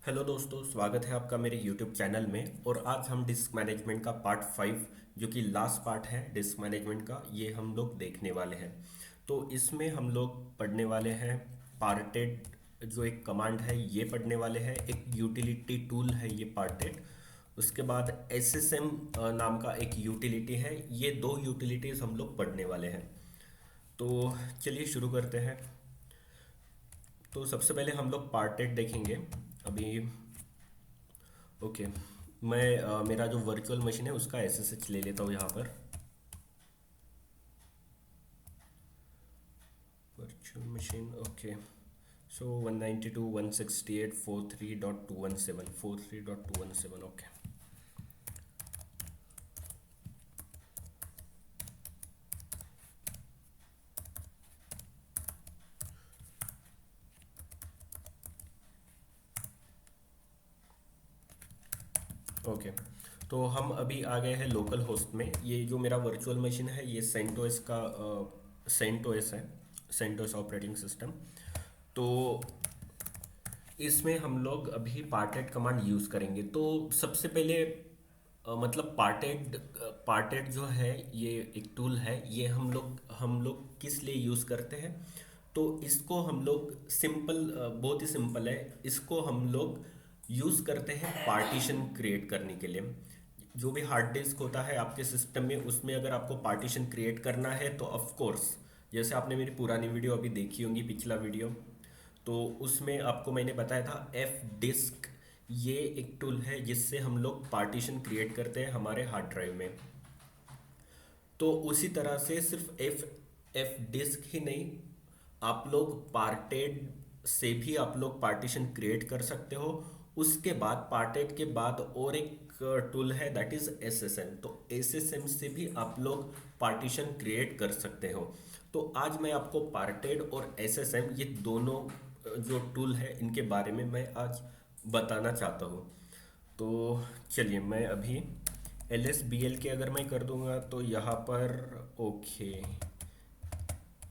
Hello दोस्तों, स्वागत है आपका मेरे यूट्यूब चैनल में। और आज हम डिस्क मैनेजमेंट का पार्ट 5 जो कि लास्ट पार्ट है डिस्क मैनेजमेंट का, ये हम लोग देखने वाले हैं। तो इसमें हम लोग पढ़ने वाले हैं पार्टेड, जो एक कमांड है ये पढ़ने वाले हैं। एक यूटिलिटी टूल है ये पार्टेड। उसके बाद एसएसएम नाम का एक यूटिलिटी है। ये दो यूटिलिटीज हम लोग पढ़ने वाले हैं। तो चलिए शुरू करते हैं। तो सबसे पहले हम लोग पार्टेड देखेंगे अभी। ओके, मैं मेरा जो वर्चुअल मशीन है उसका एसएसएच ले लेता हूँ यहाँ पर। Virtual machine, okay. So 192.168.43.217 43.217, okay. Okay, तो हम अभी आ गए हैं लोकल होस्ट में। ये जो मेरा वर्चुअल मशीन है ये सेंटोस का सेंटोस है, सेंटोस ऑपरेटिंग सिस्टम। तो इसमें हम लोग अभी पार्टेड कमांड यूज़ करेंगे। तो सबसे पहले मतलब पार्टेड पार्टेड जो है ये एक टूल है। ये हम लोग किस लिए यूज़ करते हैं? तो इसको हम लोग सिंपल, बहुत ही सिंपल है। इसको हम लोग यूज़ करते हैं पार्टीशन क्रिएट करने के लिए। जो भी हार्ड डिस्क होता है आपके सिस्टम में, उसमें अगर आपको पार्टीशन क्रिएट करना है तो ऑफ कोर्स, जैसे आपने मेरी पुरानी वीडियो अभी देखी होंगी, पिछला वीडियो, तो उसमें आपको मैंने बताया था एफ डिस्क। ये एक टूल है जिससे हम लोग पार्टीशन क्रिएट करते हैं हमारे हार्ड ड्राइव में। तो उसी तरह से सिर्फ एफ एफ डिस्क ही नहीं, आप लोग पार्टेड से भी आप लोग पार्टीशन क्रिएट कर सकते हो। उसके बाद पार्टेड के बाद और एक टूल है दैट इज एसएसएम। तो एसएसएम से भी आप लोग पार्टीशन क्रिएट कर सकते हो। तो आज मैं आपको पार्टेड और एसएसएम, ये दोनों जो टूल है इनके बारे में मैं आज बताना चाहता हूँ। तो चलिए, मैं अभी एल एस बी एल के अगर मैं कर दूंगा तो यहाँ पर, ओके,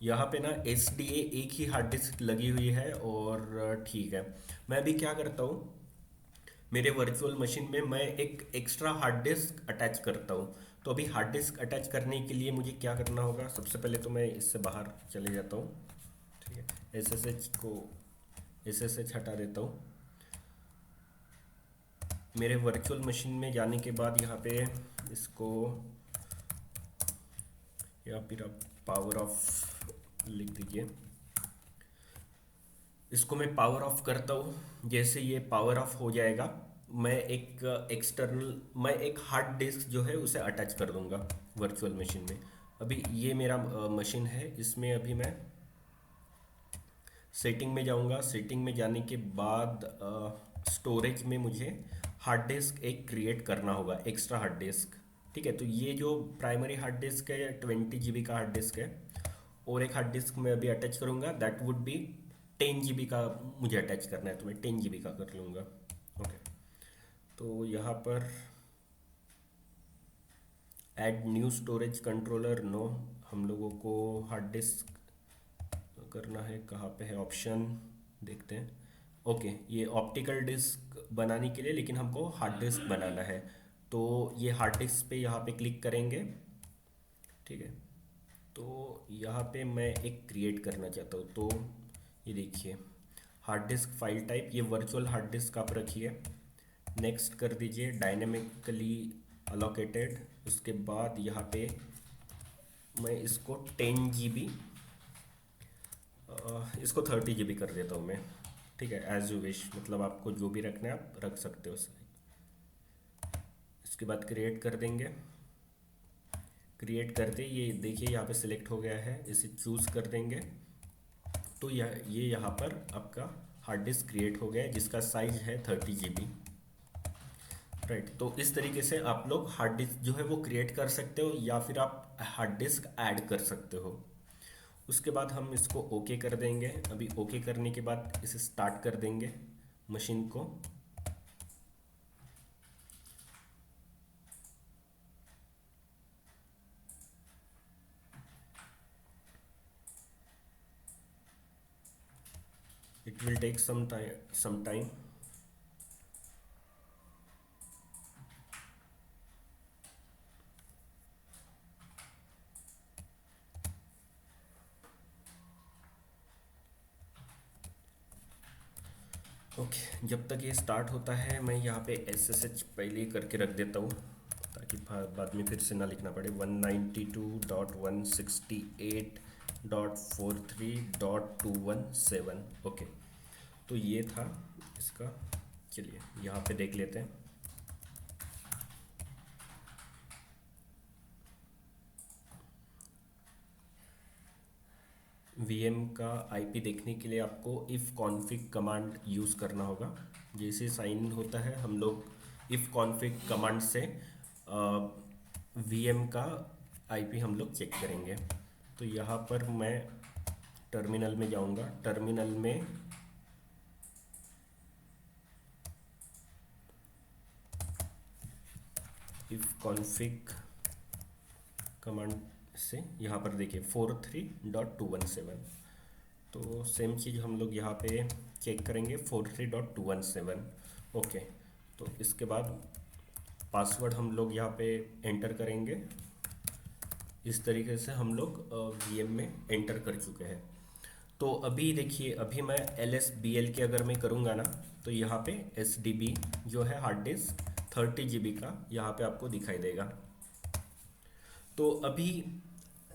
यहाँ पे ना एस डी ए एक ही हार्ड डिस्क लगी हुई है। और ठीक है, मैं अभी क्या करता हूँ, मेरे वर्चुअल मशीन में मैं एक एक्स्ट्रा हार्ड डिस्क अटैच करता हूँ। तो अभी हार्ड डिस्क अटैच करने के लिए मुझे क्या करना होगा? सबसे पहले तो मैं इससे बाहर चले जाता हूँ। ठीक है, एस एस एच को, एस एस एच हटा देता हूँ। मेरे वर्चुअल मशीन में जाने के बाद यहाँ पे इसको, या फिर आप पावर ऑफ लिख दीजिए। इसको मैं पावर ऑफ करता हूँ। जैसे ये पावर ऑफ हो जाएगा, मैं एक एक्सटर्नल, मैं एक हार्ड डिस्क जो है उसे अटैच कर दूंगा वर्चुअल मशीन में। अभी ये मेरा मशीन है, इसमें अभी मैं सेटिंग में जाऊंगा। सेटिंग में जाने के बाद स्टोरेज में मुझे हार्ड डिस्क एक क्रिएट करना होगा, एक्स्ट्रा हार्ड डिस्क। ठीक है, तो ये जो प्राइमरी हार्ड डिस्क है 20 GB का हार्ड डिस्क है। और एक हार्ड डिस्क मैं अभी अटैच करूंगा, दैट वुड बी 10 GB का मुझे अटैच करना है, तो मैं 10 GB का कर लूँगा। ओके, तो यहाँ पर add new storage controller, no, हम लोगों को हार्ड डिस्क करना है। कहाँ पे है ऑप्शन, देखते हैं। ओके, ये ऑप्टिकल डिस्क बनाने के लिए, लेकिन हमको हार्ड डिस्क बनाना है। तो ये हार्ड डिस्क पे यहाँ पे क्लिक करेंगे। ठीक है, तो यहाँ पे मैं एक क्रिएट करना चाहता हूँ। तो ये देखिए, हार्ड डिस्क फाइल टाइप, ये वर्चुअल हार्ड डिस्क आप रखिए। नेक्स्ट कर दीजिए, डायनेमिकली अलोकेटेड। उसके बाद यहाँ पे मैं इसको 10 GB, इसको 30 GB कर देता हूँ मैं। ठीक है, एज यू विश, मतलब आपको जो भी रखना है आप रख सकते हो। इसके बाद क्रिएट कर देंगे। क्रिएट करते ही ये देखिए यहाँ पे सिलेक्ट हो गया है, इसे चूज़ कर देंगे। तो ये यहाँ पर आपका हार्ड डिस्क क्रिएट हो गया है जिसका साइज है 30 GB। राइट, तो इस तरीके से आप लोग हार्ड डिस्क जो है वो क्रिएट कर सकते हो, या फिर आप हार्ड डिस्क ऐड कर सकते हो। उसके बाद हम इसको ओके कर देंगे। अभी ओके करने के बाद इसे स्टार्ट कर देंगे मशीन को। It will take some time. Okay, जब तक ये स्टार्ट होता है मैं यहाँ पे एस एस एच पहले ही करके रख देता हूँ, ताकि बाद में फिर से ना लिखना पड़े। 192.168.43.217। ओके, तो ये था इसका। चलिए यहाँ पे देख लेते हैं। वीएम का आईपी देखने के लिए आपको इफ़ कॉन्फिग कमांड यूज़ करना होगा। जैसे साइन इन होता है हम लोग इफ़ कॉन्फिग कमांड से वीएम का आईपी हम लोग चेक करेंगे। तो यहाँ पर मैं टर्मिनल में जाऊँगा। टर्मिनल में इफ़ कॉन्फिग कमांड से यहाँ पर देखिए 43.217। तो सेम चीज़ हम लोग यहाँ पे चेक करेंगे 43.217। ओके, तो इसके बाद पासवर्ड हम लोग यहाँ पे एंटर करेंगे। इस तरीके से हम लोग वीएम में एंटर कर चुके हैं। तो अभी देखिए, अभी मैं एल एस बी एल के अगर मैं करूँगा ना, तो यहाँ पे एस डी बी जो है हार्ड डिस्क 30 GB का यहाँ पे आपको दिखाई देगा। तो अभी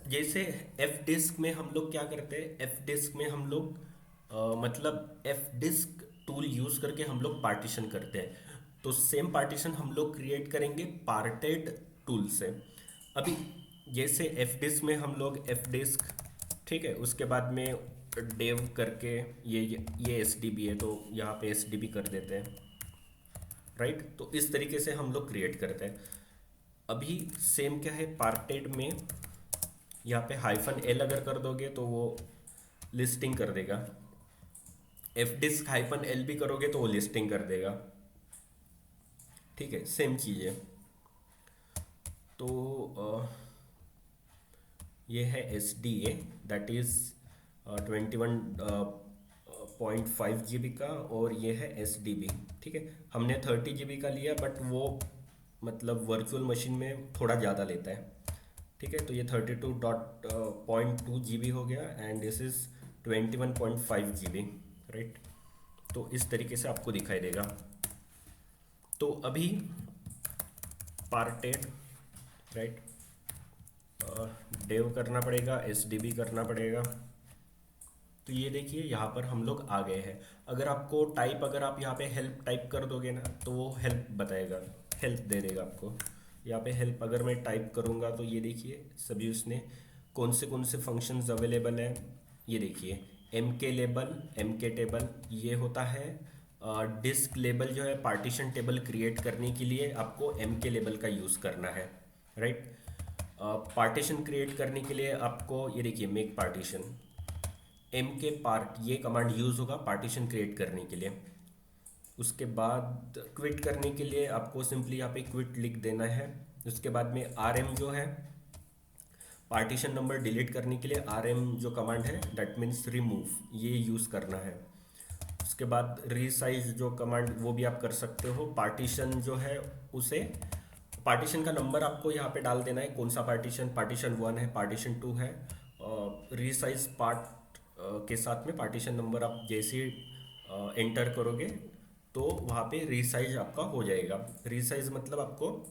जैसे एफ डिस्क में हम लोग क्या करते हैं, एफ डिस्क में हम लोग मतलब एफ डिस्क टूल यूज़ करके हम लोग पार्टीशन करते हैं। तो सेम पार्टीशन हम लोग क्रिएट करेंगे पार्टेड टूल से। अभी जैसे एफ डिस्क में हम लोग एफ डिस्क, ठीक है, उसके बाद में डेव करके ये एस डी बी है, तो यहाँ पे एस डी बी कर देते हैं, राइट। तो इस तरीके से हम लोग क्रिएट करते हैं। अभी सेम क्या है पार्टेड में, यहाँ पे हाइफन एल अगर कर दोगे तो वो लिस्टिंग कर देगा। एफ डिस्क हाइफन एल भी करोगे तो वो लिस्टिंग कर देगा, ठीक है, सेम चीज़ है। तो ये है S D A, that is 21.5 GB का, और ये है एस डी बी, ठीक है। हमने 30 GB का लिया, बट वो मतलब वर्चुअल मशीन में थोड़ा ज़्यादा लेता है, ठीक है। तो ये 32.2 GB हो गया, and this is 21.5 GB, right. तो इस तरीके से आपको दिखाई देगा। तो अभी पार्टेड, राइट, डेव करना पड़ेगा, एस डी बी करना पड़ेगा। तो ये देखिए यहाँ पर हम लोग आ गए हैं। अगर आपको टाइप, अगर आप यहाँ पे हेल्प टाइप कर दोगे ना, तो वो हेल्प बताएगा, हेल्प दे देगा आपको। यहाँ पे हेल्प अगर मैं टाइप करूँगा तो ये देखिए सभी उसने कौन से फंक्शंस अवेलेबल हैं। ये देखिए एम के लेबल, एम के टेबल, ये होता है डिस्क लेबल जो है पार्टीशन टेबल क्रिएट करने के लिए आपको एम के लेबल का यूज़ करना है, राइट। पार्टीशन क्रिएट करने के लिए आपको ये देखिए मेक पार्टीशन, एम के पार्ट, ये कमांड यूज़ होगा पार्टीशन क्रिएट करने के लिए। उसके बाद क्विट करने के लिए आपको सिंपली यहाँ पे क्विट लिख देना है। उसके बाद में आर एम जो है पार्टीशन नंबर डिलीट करने के लिए आर एम जो कमांड है, दैट मीन्स रिमूव, ये यूज़ करना है। उसके बाद रीसाइज जो कमांड, वो भी आप कर सकते हो। पार्टीशन जो है उसे, पार्टीशन का नंबर आपको यहाँ पे डाल देना है, कौन सा पार्टीशन, पार्टीशन 1 है, पार्टीशन 2 है। रीसाइज पार्ट के साथ में पार्टीशन नंबर आप जैसे एंटर करोगे तो वहाँ पे रीसाइज आपका हो जाएगा। रीसाइज मतलब आपको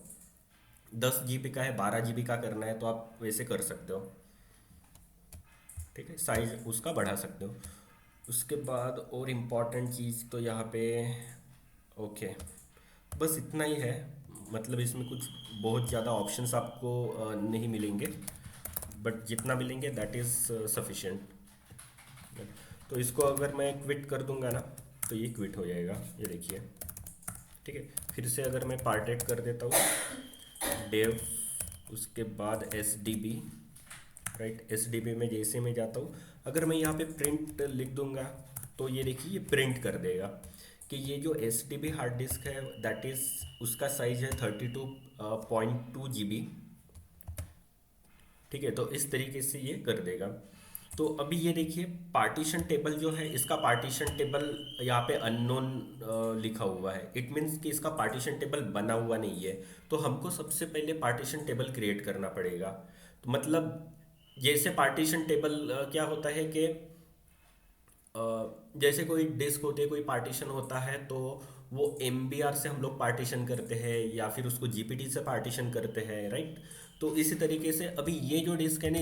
10 GB का है, 12 GB का करना है, तो आप वैसे कर सकते हो, ठीक है, साइज उसका बढ़ा सकते हो। उसके बाद और इम्पॉर्टेंट चीज़ तो यहाँ पे, ओके, बस इतना ही है। मतलब इसमें कुछ बहुत ज़्यादा ऑप्शंस आपको नहीं मिलेंगे, बट जितना मिलेंगे दैट इज़ सफिशिएंट। तो इसको अगर मैं क्विट कर दूंगा ना, तो ये क्विट हो जाएगा, ये देखिए, ठीक है। फिर से अगर मैं पार्टेड कर देता हूँ डेव, उसके बाद S D B, right, S D B में जैसे मैं जाता हूँ, अगर मैं यहाँ पे प्रिंट लिख दूंगा तो ये देखिए ये प्रिंट कर देगा कि ये जो S D B hard disk है दैट इज़, उसका साइज है 32.2 GB, ठीक है। तो इस तरीके से ये कर देगा। तो अभी ये देखिए पार्टीशन टेबल जो है, इसका पार्टीशन टेबल यहाँ पे अननोन लिखा हुआ है। इट मीन्स कि इसका पार्टीशन टेबल बना हुआ नहीं है। तो हमको सबसे पहले पार्टीशन टेबल क्रिएट करना पड़ेगा। तो मतलब जैसे पार्टीशन टेबल क्या होता है कि जैसे कोई डिस्क होती है, कोई पार्टीशन होता है, तो वो MBR से हम लोग पार्टीशन करते हैं या फिर उसको GPT से पार्टीशन करते हैं, राइट। तो इसी तरीके से अभी ये जो डिस्क है ना,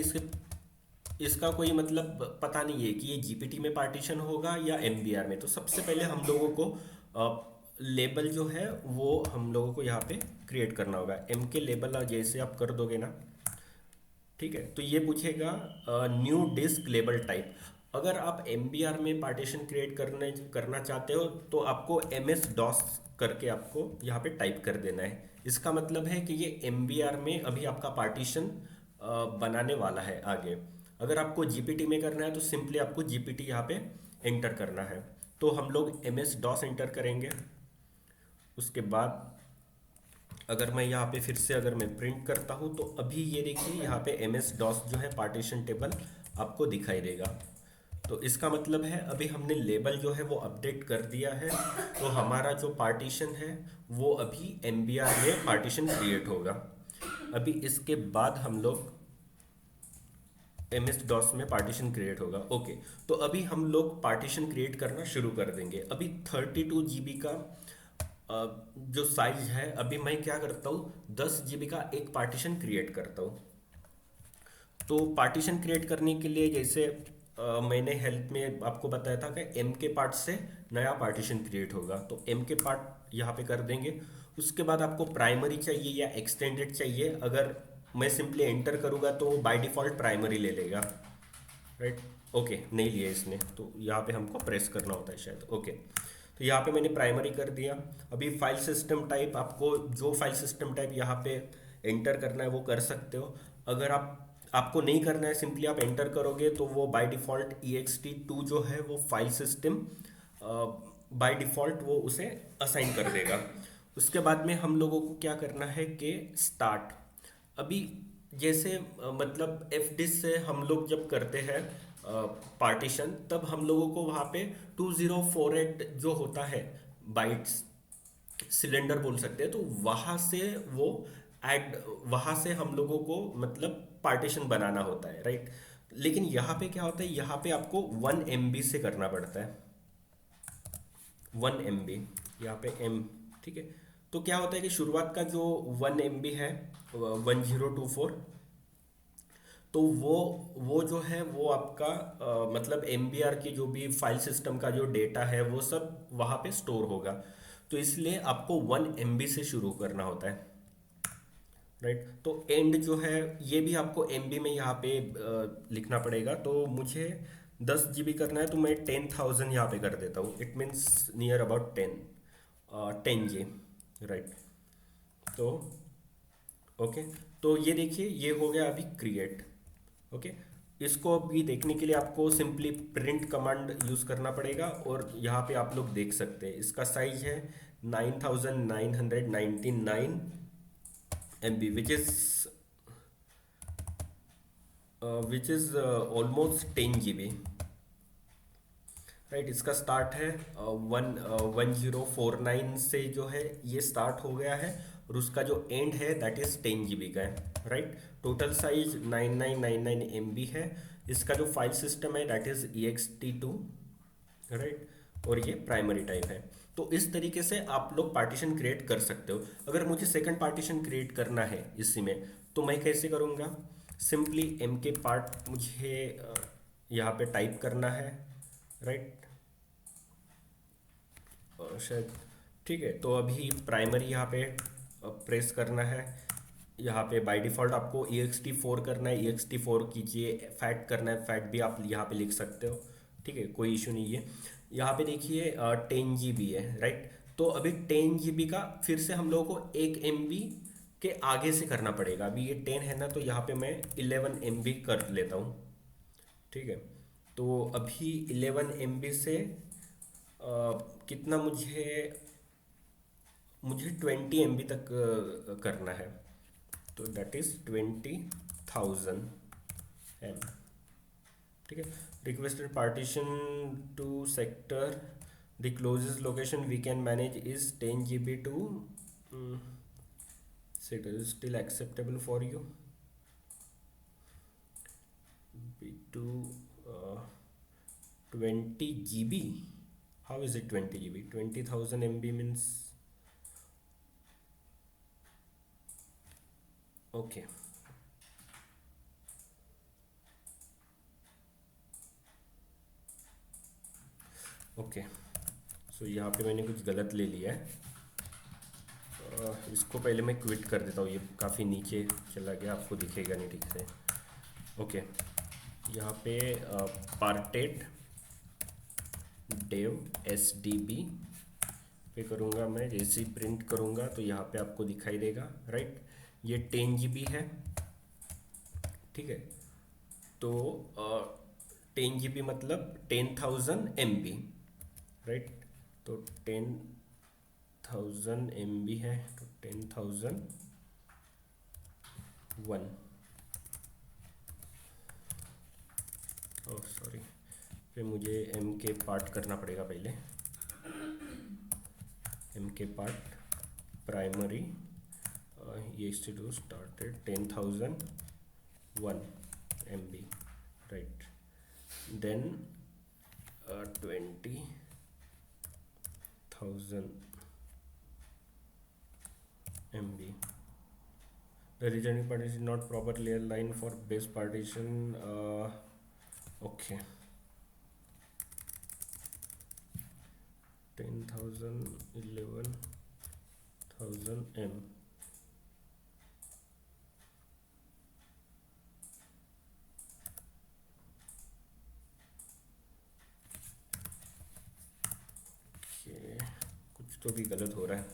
इसका कोई मतलब पता नहीं है कि ये GPT में पार्टीशन होगा या MBR में। तो सबसे पहले हम लोगों को लेबल जो है वो हम लोगों को यहाँ पे क्रिएट करना होगा। M के लेबल जैसे आप कर दोगे ना, ठीक है, तो ये पूछेगा न्यू डिस्क लेबल टाइप। अगर आप MBR में पार्टीशन क्रिएट करना चाहते हो तो आपको MS DOS करके आपको यहाँ पे टाइप कर देना है। इसका मतलब है कि ये MBR में अभी आपका पार्टीशन बनाने वाला है आगे। अगर आपको GPT में करना है तो सिंपली आपको GPT यहाँ पे एंटर करना है। तो हम लोग MS DOS एंटर करेंगे। उसके बाद अगर मैं यहाँ पे फिर से अगर मैं प्रिंट करता हूँ तो अभी ये देखिए यहाँ पे MS DOS जो है पार्टीशन टेबल आपको दिखाई देगा। तो इसका मतलब है अभी हमने लेबल जो है वो अपडेट कर दिया है। तो हमारा जो पार्टीशन है वो अभी MBR में पार्टीशन क्रिएट होगा। अभी इसके बाद हम लोग MS DOS में पार्टीशन क्रिएट होगा। ओके, तो अभी हम लोग पार्टीशन क्रिएट करना शुरू कर देंगे। अभी 32 GB का जो साइज है, अभी मैं क्या करता हूँ 10 GB का एक पार्टीशन क्रिएट करता हूँ। तो पार्टीशन क्रिएट करने के लिए जैसे मैंने हेल्प में आपको बताया था कि M के पार्ट से नया पार्टीशन क्रिएट होगा, तो M के पार्ट यहाँ पे कर देंगे। उसके बाद आपको प्राइमरी चाहिए या एक्सटेंडेड चाहिए। अगर मैं सिंपली एंटर करूँगा तो बाय डिफ़ॉल्ट प्राइमरी ले लेगा, राइट। ओके, नहीं लिया इसने, तो यहाँ पे हमको प्रेस करना होता है शायद। ओके, तो यहाँ पे मैंने प्राइमरी कर दिया। अभी फाइल सिस्टम टाइप, आपको जो फाइल सिस्टम टाइप यहाँ पे एंटर करना है वो कर सकते हो। अगर आपको नहीं करना है, सिंपली आप एंटर करोगे तो वो बाय डिफ़ॉल्ट ext2 जो है वो फाइल सिस्टम बाय डिफ़ॉल्ट वो उसे असाइन कर देगा। उसके बाद में हम लोगों को क्या करना है कि स्टार्ट, अभी जैसे मतलब FDIS से हम लोग जब करते हैं पार्टीशन, तब हम लोगों को वहाँ पे 2048 जो होता है बाइट्स, सिलेंडर बोल सकते हैं, तो वहाँ से वो ऐड, वहाँ से हम लोगों को मतलब पार्टीशन बनाना होता है, राइट। लेकिन यहाँ पे क्या होता है, यहाँ पे आपको 1 MB से करना पड़ता है। 1 MB, यहाँ पे M, ठीक है। तो क्या होता है कि शुरुआत का जो 1 MB है 1024, तो वो जो है वो आपका मतलब MBR की जो भी फाइल सिस्टम का जो डेटा है वो सब वहाँ पे स्टोर होगा। तो इसलिए आपको 1 MB से शुरू करना होता है, राइट। तो एंड जो है ये भी आपको MB में यहाँ पे लिखना पड़ेगा। तो मुझे 10 GB करना है तो मैं 10,000 यहाँ पे कर देता हूँ। It means near about 10G, right. तो ओके, तो ये देखिए ये हो गया अभी क्रिएट। ओके, इसको अभी देखने के लिए आपको सिंपली प्रिंट कमांड यूज़ करना पड़ेगा और यहाँ पे आप लोग देख सकते हैं इसका साइज है 9999 MB, which is almost 10 GB, right. इसका स्टार्ट है 1049 से जो है ये स्टार्ट हो गया है, और उसका जो एंड है दैट इज 10 GB का है, राइट। टोटल साइज 9999 MB है। इसका जो फाइल सिस्टम है दैट इज ext2, राइट। और ये प्राइमरी टाइप है। तो इस तरीके से आप लोग पार्टीशन क्रिएट कर सकते हो। अगर मुझे सेकंड पार्टीशन क्रिएट करना है इसी में, तो मैं कैसे करूँगा, सिंपली M के पार्ट मुझे यहाँ पे टाइप करना है, राइट। शायद ठीक है। तो अभी प्राइमरी यहाँ पे प्रेस करना है। यहाँ पे बाय डिफ़ॉल्ट आपको ext4 करना है, ext4 कीजिए। फैट करना है, फैट भी आप यहाँ पे लिख सकते हो, ठीक है, कोई इशू नहीं है। यहाँ पे देखिए 10 GB है, राइट। तो अभी 10 GB का फिर से हम लोगों को 1 MB के आगे से करना पड़ेगा। अभी ये 10 है ना, तो यहाँ पे मैं 11 MB कर लेता हूँ, ठीक है। तो अभी 11 MB से कितना मुझे मुझे 20 MB तक करना है, तो दैट इज 20,000 M, ठीक है। Requested partition to sector, the closest location we can manage is 10 GB to still acceptable for you B2 20 GB. How is it 20 GB? 20,000 MB means, okay. Okay, सो यहाँ पे मैंने कुछ गलत ले लिया है। इसको पहले मैं क्विट कर देता हूँ, ये काफ़ी नीचे चला गया, आपको दिखेगा नहीं ठीक से। ओके, यहाँ पे पार्टेड डेव SDB पे करूँगा मैं। जैसे ही प्रिंट करूँगा तो यहाँ पे आपको दिखाई देगा, राइट। ये 10 GB है, ठीक है। तो 10 GB मतलब 10,000 MB, राइट। तो 10,000 MB है, तो 10,001, ओह सॉरी, फिर मुझे M के पार्ट करना पड़ेगा पहले। M के पार्ट प्राइमरी, ये to started 10,001 MB, right. Then 20,000 MB. The returning partition not properly aligned for base partition. Okay. 10,000, 11,000 M. Okay. कुछ तो भी गलत हो रहा है।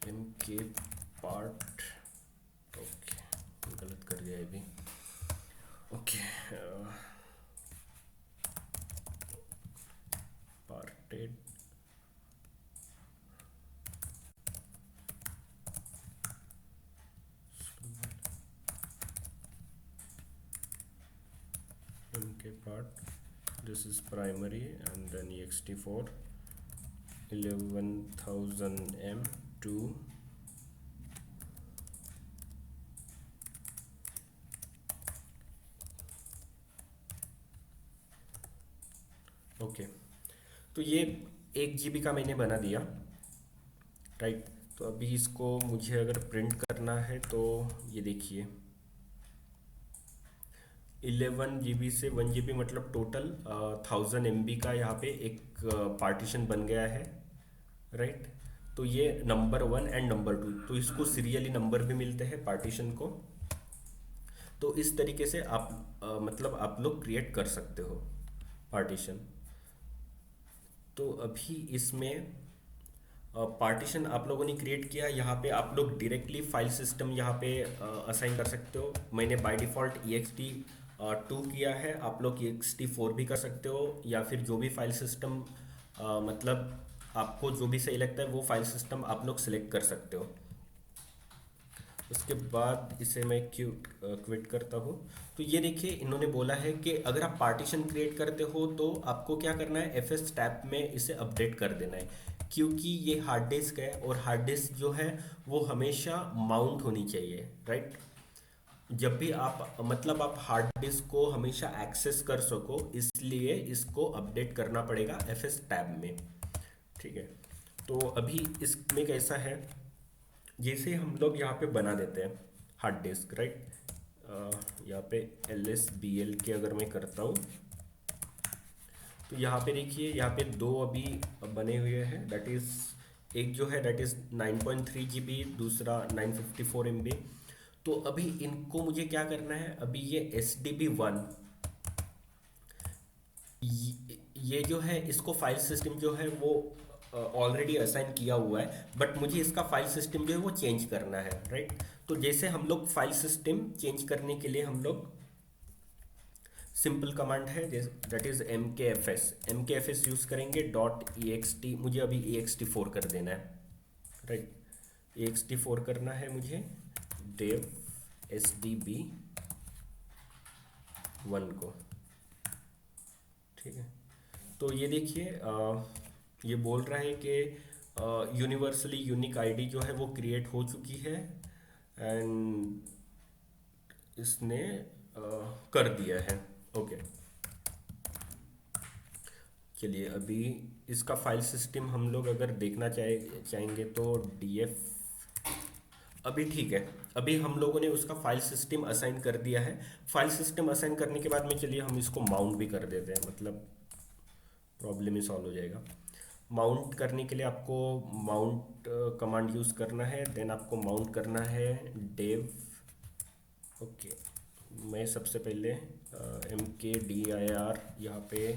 M के पार्ट, ओके, गलत कर दिया ये भी। ओके, पार्टेड M के part, this is primary, and then ext4 11,000 M to okay. तो ये 1 GB का मैंने बना दिया, राइट। तो अभी इसको मुझे अगर प्रिंट करना है तो ये देखिए, 11 GB से 1 GB मतलब टोटल 1000 MB का यहाँ पे एक पार्टीशन बन गया है, राइट। तो ये नंबर 1 एंड नंबर 2, तो इसको सीरियली नंबर भी मिलते हैं पार्टीशन को। तो इस तरीके से आप मतलब आप लोग क्रिएट कर सकते हो पार्टीशन। तो अभी इसमें पार्टीशन आप लोगों ने क्रिएट किया, यहाँ पे आप लोग डायरेक्टली फाइल सिस्टम यहाँ पे असाइन कर सकते हो। मैंने बाय डिफ़ॉल्ट ext2 किया है, आप लोग ext4 भी कर सकते हो, या फिर जो भी फाइल सिस्टम मतलब आपको जो भी सही लगता है वो फाइल सिस्टम आप लोग सेलेक्ट कर सकते हो। उसके बाद इसे मैं क्विट करता हूँ। तो ये देखिए, इन्होंने बोला है कि अगर आप पार्टीशन क्रिएट करते हो तो आपको क्या करना है, FS टैब में इसे अपडेट कर देना है, क्योंकि ये हार्ड डिस्क है और हार्ड डिस्क जो है वो हमेशा माउंट होनी चाहिए, राइट। जब भी आप मतलब आप हार्ड डिस्क को हमेशा एक्सेस कर सको, इसलिए इसको अपडेट करना पड़ेगा FS टैब में, ठीक है। तो अभी इसमें कैसा है, जैसे हम लोग यहाँ पे बना देते हैं हार्ड डिस्क, राइट। यहाँ पे LSBL के अगर मैं करता हूँ तो यहाँ पे देखिए, यहाँ पे दो अभी बने हुए हैं, दैट इज़ एक जो है दैट इज़ 9.3 GB, दूसरा 954 MB। तो अभी इनको मुझे क्या करना है, अभी ये SDB1 ये जो है इसको फाइल सिस्टम जो है वो ऑलरेडी असाइन किया हुआ है, बट मुझे इसका फाइल सिस्टम जो है वो चेंज करना है, राइट। तो जैसे हम लोग फाइल सिस्टम चेंज करने के लिए हम लोग सिंपल कमांड है दैट इज mkfs यूज़ करेंगे .ext, मुझे अभी ext4 कर देना है, राइट। ext4 करना है मुझे dev SDB1 को, ठीक है। तो ये देखिए, ये बोल रहा है कि यूनिवर्सली यूनिक आईडी जो है वो क्रिएट हो चुकी है, एंड इसने कर दिया है। ओके, चलिए अभी इसका फाइल सिस्टम हम लोग अगर देखना चाहेंगे तो df, अभी ठीक है। अभी हम लोगों ने उसका फाइल सिस्टम असाइन कर दिया है। फाइल सिस्टम असाइन करने के बाद में चलिए हम इसको माउंट भी कर देते हैं, मतलब प्रॉब्लम ही सॉल्व हो जाएगा। माउंट करने के लिए आपको माउंट कमांड यूज़ करना है, देन आपको माउंट करना है डेव। ओके, मैं सबसे पहले mkdir यहाँ पे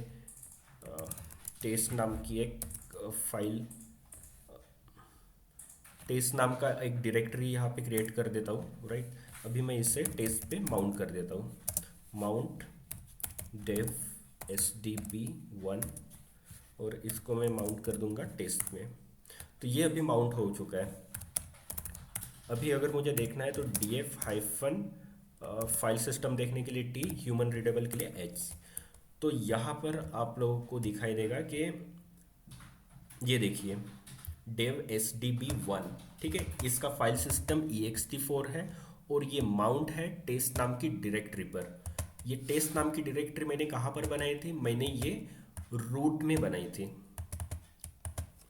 टेस्ट नाम की एक फाइल, टेस्ट नाम का एक डायरेक्टरी यहाँ पे क्रिएट कर देता हूँ, राइट। अभी मैं इसे टेस्ट पे माउंट कर देता हूँ, माउंट dev sdb1, और इसको मैं माउंट कर दूंगा टेस्ट में। तो ये अभी माउंट हो चुका है। अभी अगर मुझे देखना है तो df हाइफन फाइल सिस्टम देखने के लिए t, ह्यूमन रीडेबल के लिए h। तो यहाँ पर आप लोगों को दिखाई देगा कि ये देखिए dev sdb1, ठीक है, इसका फाइल सिस्टम ext4 है और ये माउंट है टेस्ट नाम की डायरेक्टरी पर। ये टेस्ट नाम की डायरेक्टरी मैंने कहाँ पर बनाई थी? मैंने ये रूट में बनाई थी,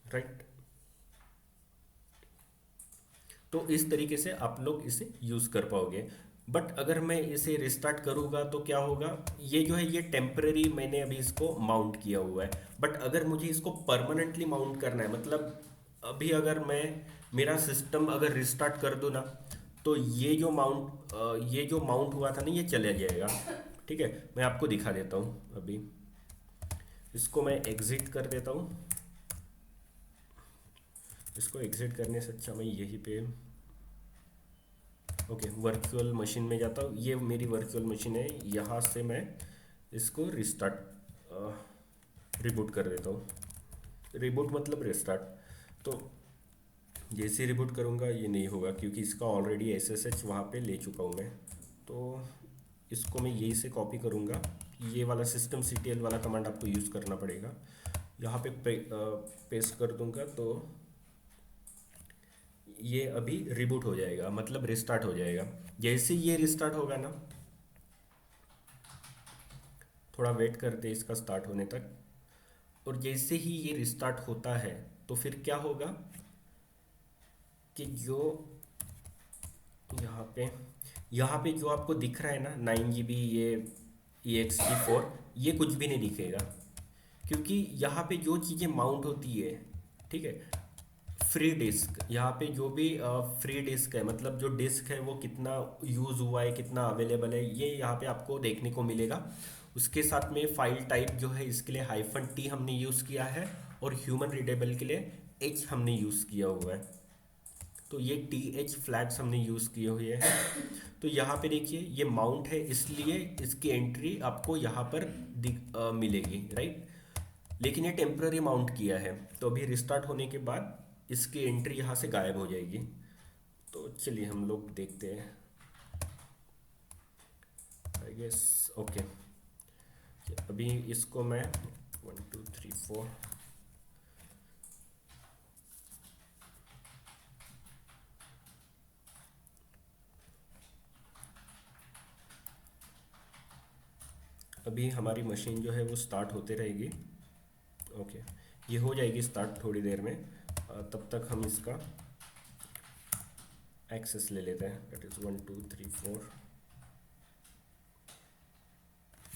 राइट। तो इस तरीके से आप लोग इसे यूज़ कर पाओगे। बट अगर मैं इसे रिस्टार्ट करूँगा तो क्या होगा? ये जो है ये टेम्पररी मैंने अभी इसको माउंट किया हुआ है, बट अगर मुझे इसको परमानेंटली माउंट करना है, मतलब अभी अगर मैं मेरा सिस्टम अगर रिस्टार्ट कर दूँ ना, तो ये जो माउंट हुआ था ना, ये चला जाएगा। ठीक है, मैं आपको दिखा देता हूँ। अभी इसको मैं एग्जिट कर देता हूँ। इसको एग्जिट करने से अच्छा मैं यहीं पे ओके वर्चुअल मशीन में जाता हूँ। ये मेरी वर्चुअल मशीन है, यहाँ से मैं इसको रिबूट कर देता हूँ। रिबूट मतलब रिस्टार्ट। तो जैसे रिबूट करूँगा ये नहीं होगा, क्योंकि इसका ऑलरेडी SSH वहाँ पे ले चुका हूँ मैं। तो इसको मैं यहीं से कॉपी करूँगा। ये वाला systemctl वाला कमांड आपको यूज़ करना पड़ेगा। यहाँ पे पेस्ट कर दूँगा तो ये अभी रिबूट हो जाएगा, मतलब रिस्टार्ट हो जाएगा। जैसे ये रिस्टार्ट होगा ना, थोड़ा वेट करते इसका स्टार्ट होने तक, और जैसे ही ये रिस्टार्ट होता है तो फिर क्या होगा कि जो यहाँ पे जो आपको दिख रहा है ना 9 GB ये ext4, ये कुछ भी नहीं दिखेगा, क्योंकि यहाँ पे जो चीज़ें माउंट होती है, ठीक है, फ्री डिस्क, यहाँ पे जो भी फ्री डिस्क है, मतलब जो डिस्क है वो कितना यूज़ हुआ है, कितना अवेलेबल है, ये यहाँ पे आपको देखने को मिलेगा। उसके साथ में फाइल टाइप जो है इसके लिए -t हमने यूज़ किया है, और ह्यूमन रीडेबल के लिए h हमने यूज़ किया हुआ है। तो ये TH फ्लैग्स हमने यूज़ किए हुए हैं। तो यहाँ पे देखिए ये माउंट है, इसलिए इसकी एंट्री आपको यहाँ पर मिलेगी, राइट। लेकिन ये टेम्प्ररी माउंट किया है, तो अभी रिस्टार्ट होने के बाद इसकी एंट्री यहाँ से गायब हो जाएगी। तो चलिए हम लोग देखते हैं। आई गेस ओके, अभी इसको मैं 1 2 3 4 अभी हमारी मशीन जो है वो स्टार्ट होते रहेगी। ओके, ये हो जाएगी स्टार्ट थोड़ी देर में। तब तक हम इसका एक्सेस ले लेते हैं, दैट इज़ 1 2 3 4।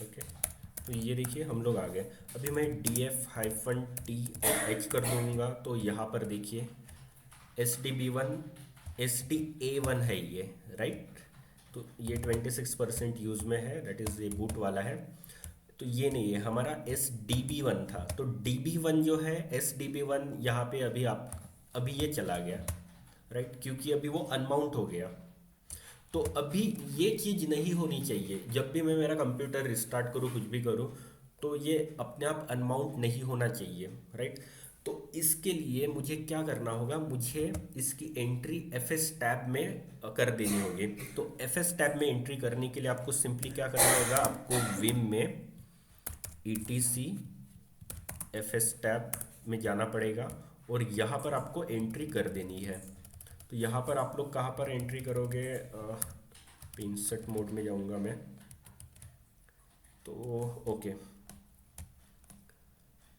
ओके, तो ये देखिए हम लोग आ गए। अभी मैं df-t और h कर दूंगा, तो यहाँ पर देखिए sdb1 sda1 है ये, राइट। तो ये 26% यूज़ में है, दैट इज़ ये बूट वाला है। तो ये नहीं है, हमारा sdb1 था। तो db1 जो है sdb1 यहाँ पे अभी ये चला गया, राइट, क्योंकि अभी वो अनमाउंट हो गया। तो अभी ये चीज़ नहीं होनी चाहिए। जब भी मैं मेरा कंप्यूटर रिस्टार्ट करूँ, कुछ भी करूँ, तो ये अपने आप अनमाउंट नहीं होना चाहिए, राइट। तो इसके लिए मुझे क्या करना होगा? मुझे इसकी एंट्री fs टैब में कर देनी होगी। तो fs टैब में एंट्री करने के लिए आपको सिंपली क्या करना होगा? आपको विम में etc fs टैब में जाना पड़ेगा और यहाँ पर आपको एंट्री कर देनी है। तो यहाँ पर आप लोग कहाँ पर एंट्री करोगे, इंसर्ट मोड में जाऊँगा मैं। तो ओके,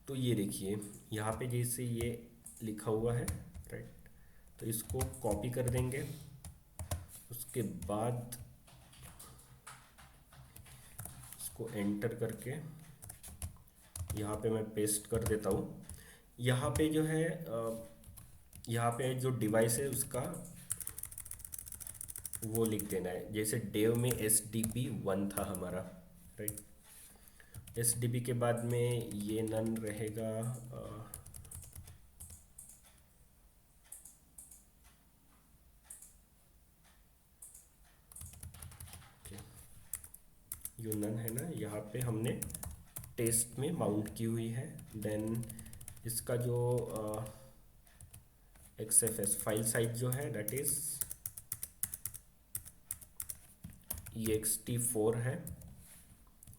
तो ये देखिए यहाँ पे जैसे ये लिखा हुआ है, राइट, तो इसको कॉपी कर देंगे। उसके बाद इसको एंटर करके यहाँ पे मैं पेस्ट कर देता हूँ। यहाँ पे जो है यहाँ पे जो डिवाइस है उसका वो लिख देना है, जैसे डेव में SDP1 था हमारा, राइट। SDP के बाद में ये नन रहेगा, जो नन है ना, यहाँ पे हमने टेस्ट में माउंट की हुई है। देन इसका जो XFS फाइल साइज जो है दैट इज ext4 है,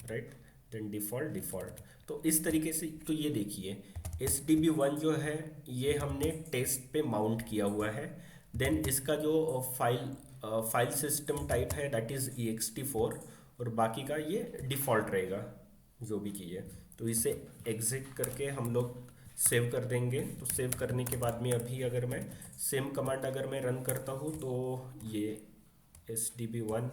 राइट। Then default. तो इस तरीके से, तो ये देखिए SDP1 जो है ये हमने टेस्ट पे माउंट किया हुआ है। देन इसका जो फाइल सिस्टम टाइप है दैट इज़ ext4, और बाकी का ये डिफ़ॉल्ट रहेगा जो भी चीज़ है। तो इसे एग्जिट करके हम लोग सेव कर देंगे। तो सेव करने के बाद में अभी अगर मैं सेम कमांड अगर मैं रन करता हूँ तो ये SDP1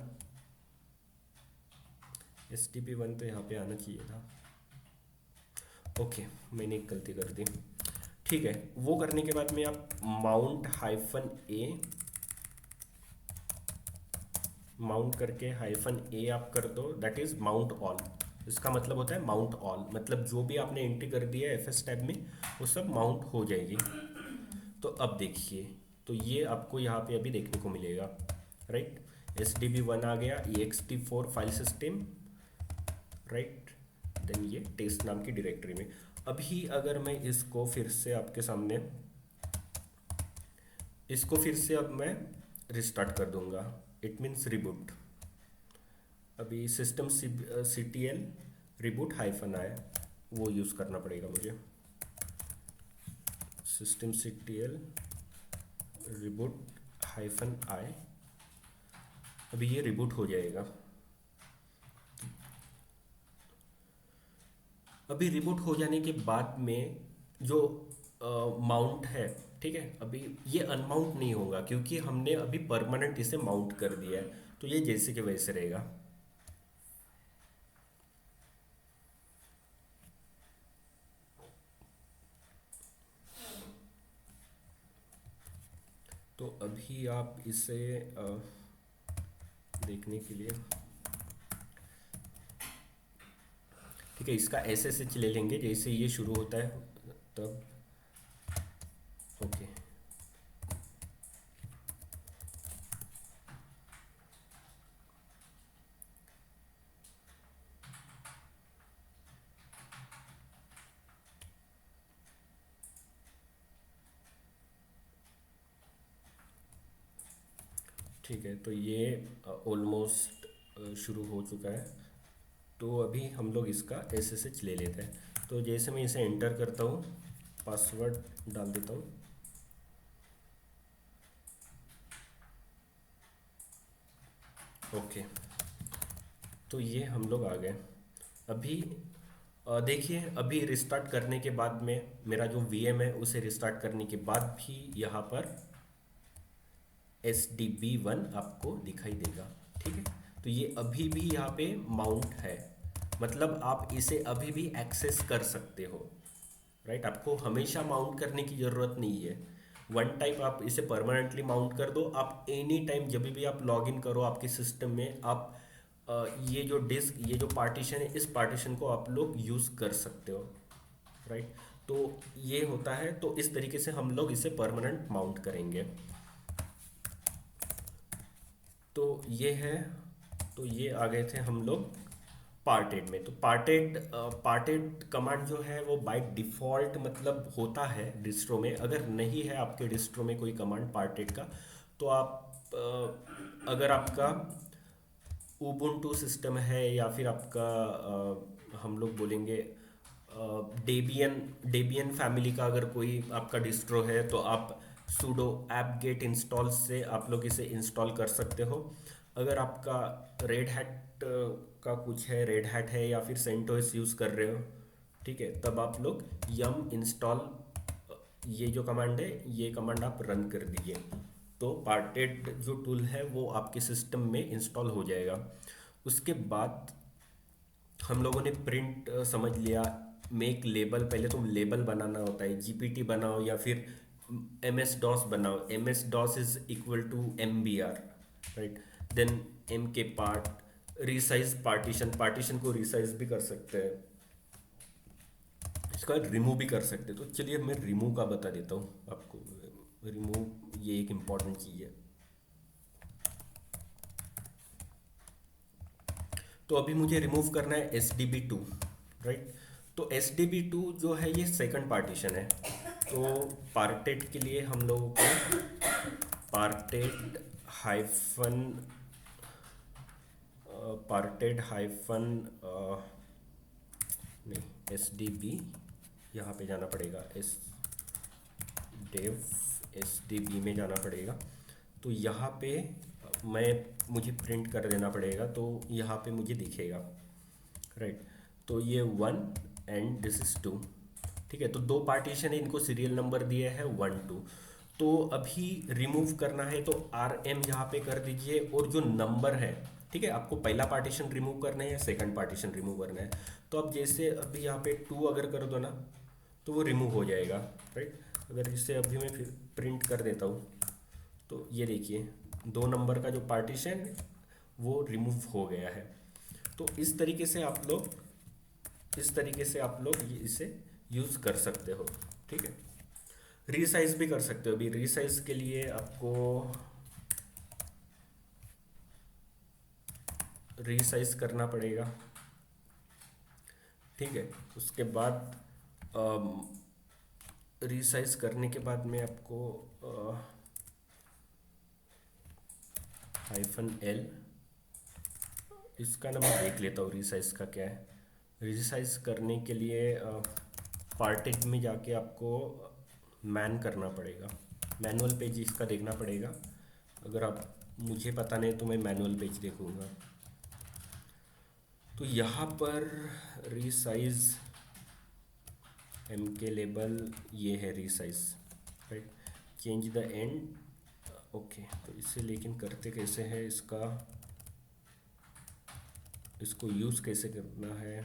तो यहाँ पे आना चाहिए था। ओके, मैंने एक गलती कर दी। ठीक है, वो करने के बाद में आप माउंट करके -a आप कर दो, दैट इज माउंट ऑल। इसका मतलब होता है माउंट ऑल, मतलब जो भी आपने एंट्री कर दिया है FS टैब में वो सब माउंट हो जाएगी। तो अब देखिए, तो ये आपको यहाँ पे अभी देखने को मिलेगा, राइट। SDP1 आ गया, ext4 file system, right. Then ये टेस्ट नाम की डायरेक्टरी में। अभी अगर मैं इसको फिर से आपके सामने, इसको फिर से अब मैं रिस्टार्ट कर दूंगा, इट मीन्स रिबूट। अभी सिस्टम CTL रिबूट -i वो यूज़ करना पड़ेगा मुझे। सिस्टम CTL रिबूट -i, अभी ये रिबूट हो जाएगा। अभी रिबूट हो जाने के बाद में जो माउंट है, ठीक है, अभी ये अनमाउंट नहीं होगा क्योंकि हमने अभी परमानेंट इसे माउंट कर दिया है। तो ये जैसे के वैसे रहेगा। तो अभी आप इसे देखने के लिए, ठीक है, इसका SSH ले लेंगे जैसे ये शुरू होता है तब। ओके, ठीक है, तो ये ऑलमोस्ट शुरू हो चुका है। तो अभी हम लोग इसका SSH ले लेते हैं। तो जैसे मैं इसे एंटर करता हूँ, पासवर्ड डाल देता हूँ। ओके, तो ये हम लोग आ गए। अभी देखिए, अभी रिस्टार्ट करने के बाद में मेरा जो VM है उसे रिस्टार्ट करने के बाद भी यहाँ पर SDP1 आपको दिखाई देगा, ठीक है। तो ये अभी भी यहाँ पे माउंट है, मतलब आप इसे अभी भी एक्सेस कर सकते हो, राइट। आपको हमेशा माउंट करने की ज़रूरत नहीं है। वन टाइम आप इसे परमानेंटली माउंट कर दो। आप एनी टाइम जब भी आप लॉग इन करो आपके सिस्टम में, आप ये जो डिस्क, ये जो पार्टीशन है, इस पार्टीशन को आप लोग यूज़ कर सकते हो, राइट। तो ये होता है। तो इस तरीके से हम लोग इसे परमानेंट माउंट करेंगे। तो ये है, तो ये आ गए थे हम लोग पार्टेड में। तो पार्टेड कमांड जो है वो बाय डिफ़ॉल्ट मतलब होता है डिस्ट्रो में। अगर नहीं है आपके डिस्ट्रो में कोई कमांड पार्टेड का, तो आप अगर आपका उबुंटू सिस्टम है या फिर आपका हम लोग बोलेंगे डेबियन फैमिली का अगर कोई आपका डिस्ट्रो है, तो आप sudo apt-get install से आप लोग इसे इंस्टॉल कर सकते हो। अगर आपका रेड हैट का कुछ है, रेड हैट है या फिर सेंटोस यूज़ कर रहे हो, ठीक है, तब आप लोग यम इंस्टॉल ये जो कमांड है, ये कमांड आप रन कर दीजिए, तो पार्टेड जो टूल है वो आपके सिस्टम में इंस्टॉल हो जाएगा। उसके बाद हम लोगों ने प्रिंट समझ लिया। मेक लेबल, पहले तो लेबल बनाना होता है, जीपीटी बनाओ या फिर एम एस डॉस बनाओ। M S DOS is equal to M B R, right. Then M के पार्ट, रिसाइज पार्टीशन, पार्टीशन को रिसाइज भी कर सकते हैं, इसका रिमूव भी कर सकते हैं। तो चलिए मैं रिमूव का बता देता हूँ आपको। रिमूव ये एक इम्पॉर्टेंट चीज़ है। तो अभी मुझे रिमूव करना है S D B two, right. तो एस डी बी टू जो है ये सेकंड पार्टीशन है। तो पार्टेड के लिए हम लोगों को पार्टेड हाइफन पार्टेड हाइफन नहीं, एस डी बी यहाँ पे जाना पड़ेगा, S dev S D B में जाना पड़ेगा। तो यहाँ पे मुझे प्रिंट कर देना पड़ेगा, तो यहाँ पे मुझे दिखेगा, राइट। तो ये 1 एंड दिस इज 2, ठीक है। तो दो पार्टीशन है, इनको सीरियल नंबर दिए है 1 2। तो अभी रिमूव करना है तो आर एम यहाँ पे कर दीजिए, और जो नंबर है, ठीक है, आपको पहला पार्टीशन रिमूव करना है या सेकंड पार्टीशन रिमूव करना है। तो अब जैसे अभी यहाँ पे 2 अगर कर दो ना, तो वो रिमूव हो जाएगा, राइट। अगर इसे अभी मैं फिर प्रिंट कर देता हूँ, तो ये देखिए 2 नंबर का जो पार्टीशन वो रिमूव हो गया है। तो इस तरीके से आप लोग इसे यूज़ कर सकते हो, ठीक है। रीसाइज भी कर सकते हो। अभी रीसाइज के लिए आपको रीसाइज करना पड़ेगा, ठीक है। उसके बाद रीसाइज करने के बाद में आपको हाइफन एल, इसका ना मैं देख लेता हूँ रीसाइज का क्या है। रीसाइज करने के लिए पार्टेड में जाके आपको मैन करना पड़ेगा, मैनुअल पेज इसका देखना पड़ेगा। अगर आप, मुझे पता नहीं तो मैं मैनुअल पेज देखूँगा। तो यहाँ पर रीसाइज एम के लेबल ये है resize, right. Change the end, okay. तो इससे लेकिन करते कैसे है, इसको यूज़ कैसे करना है।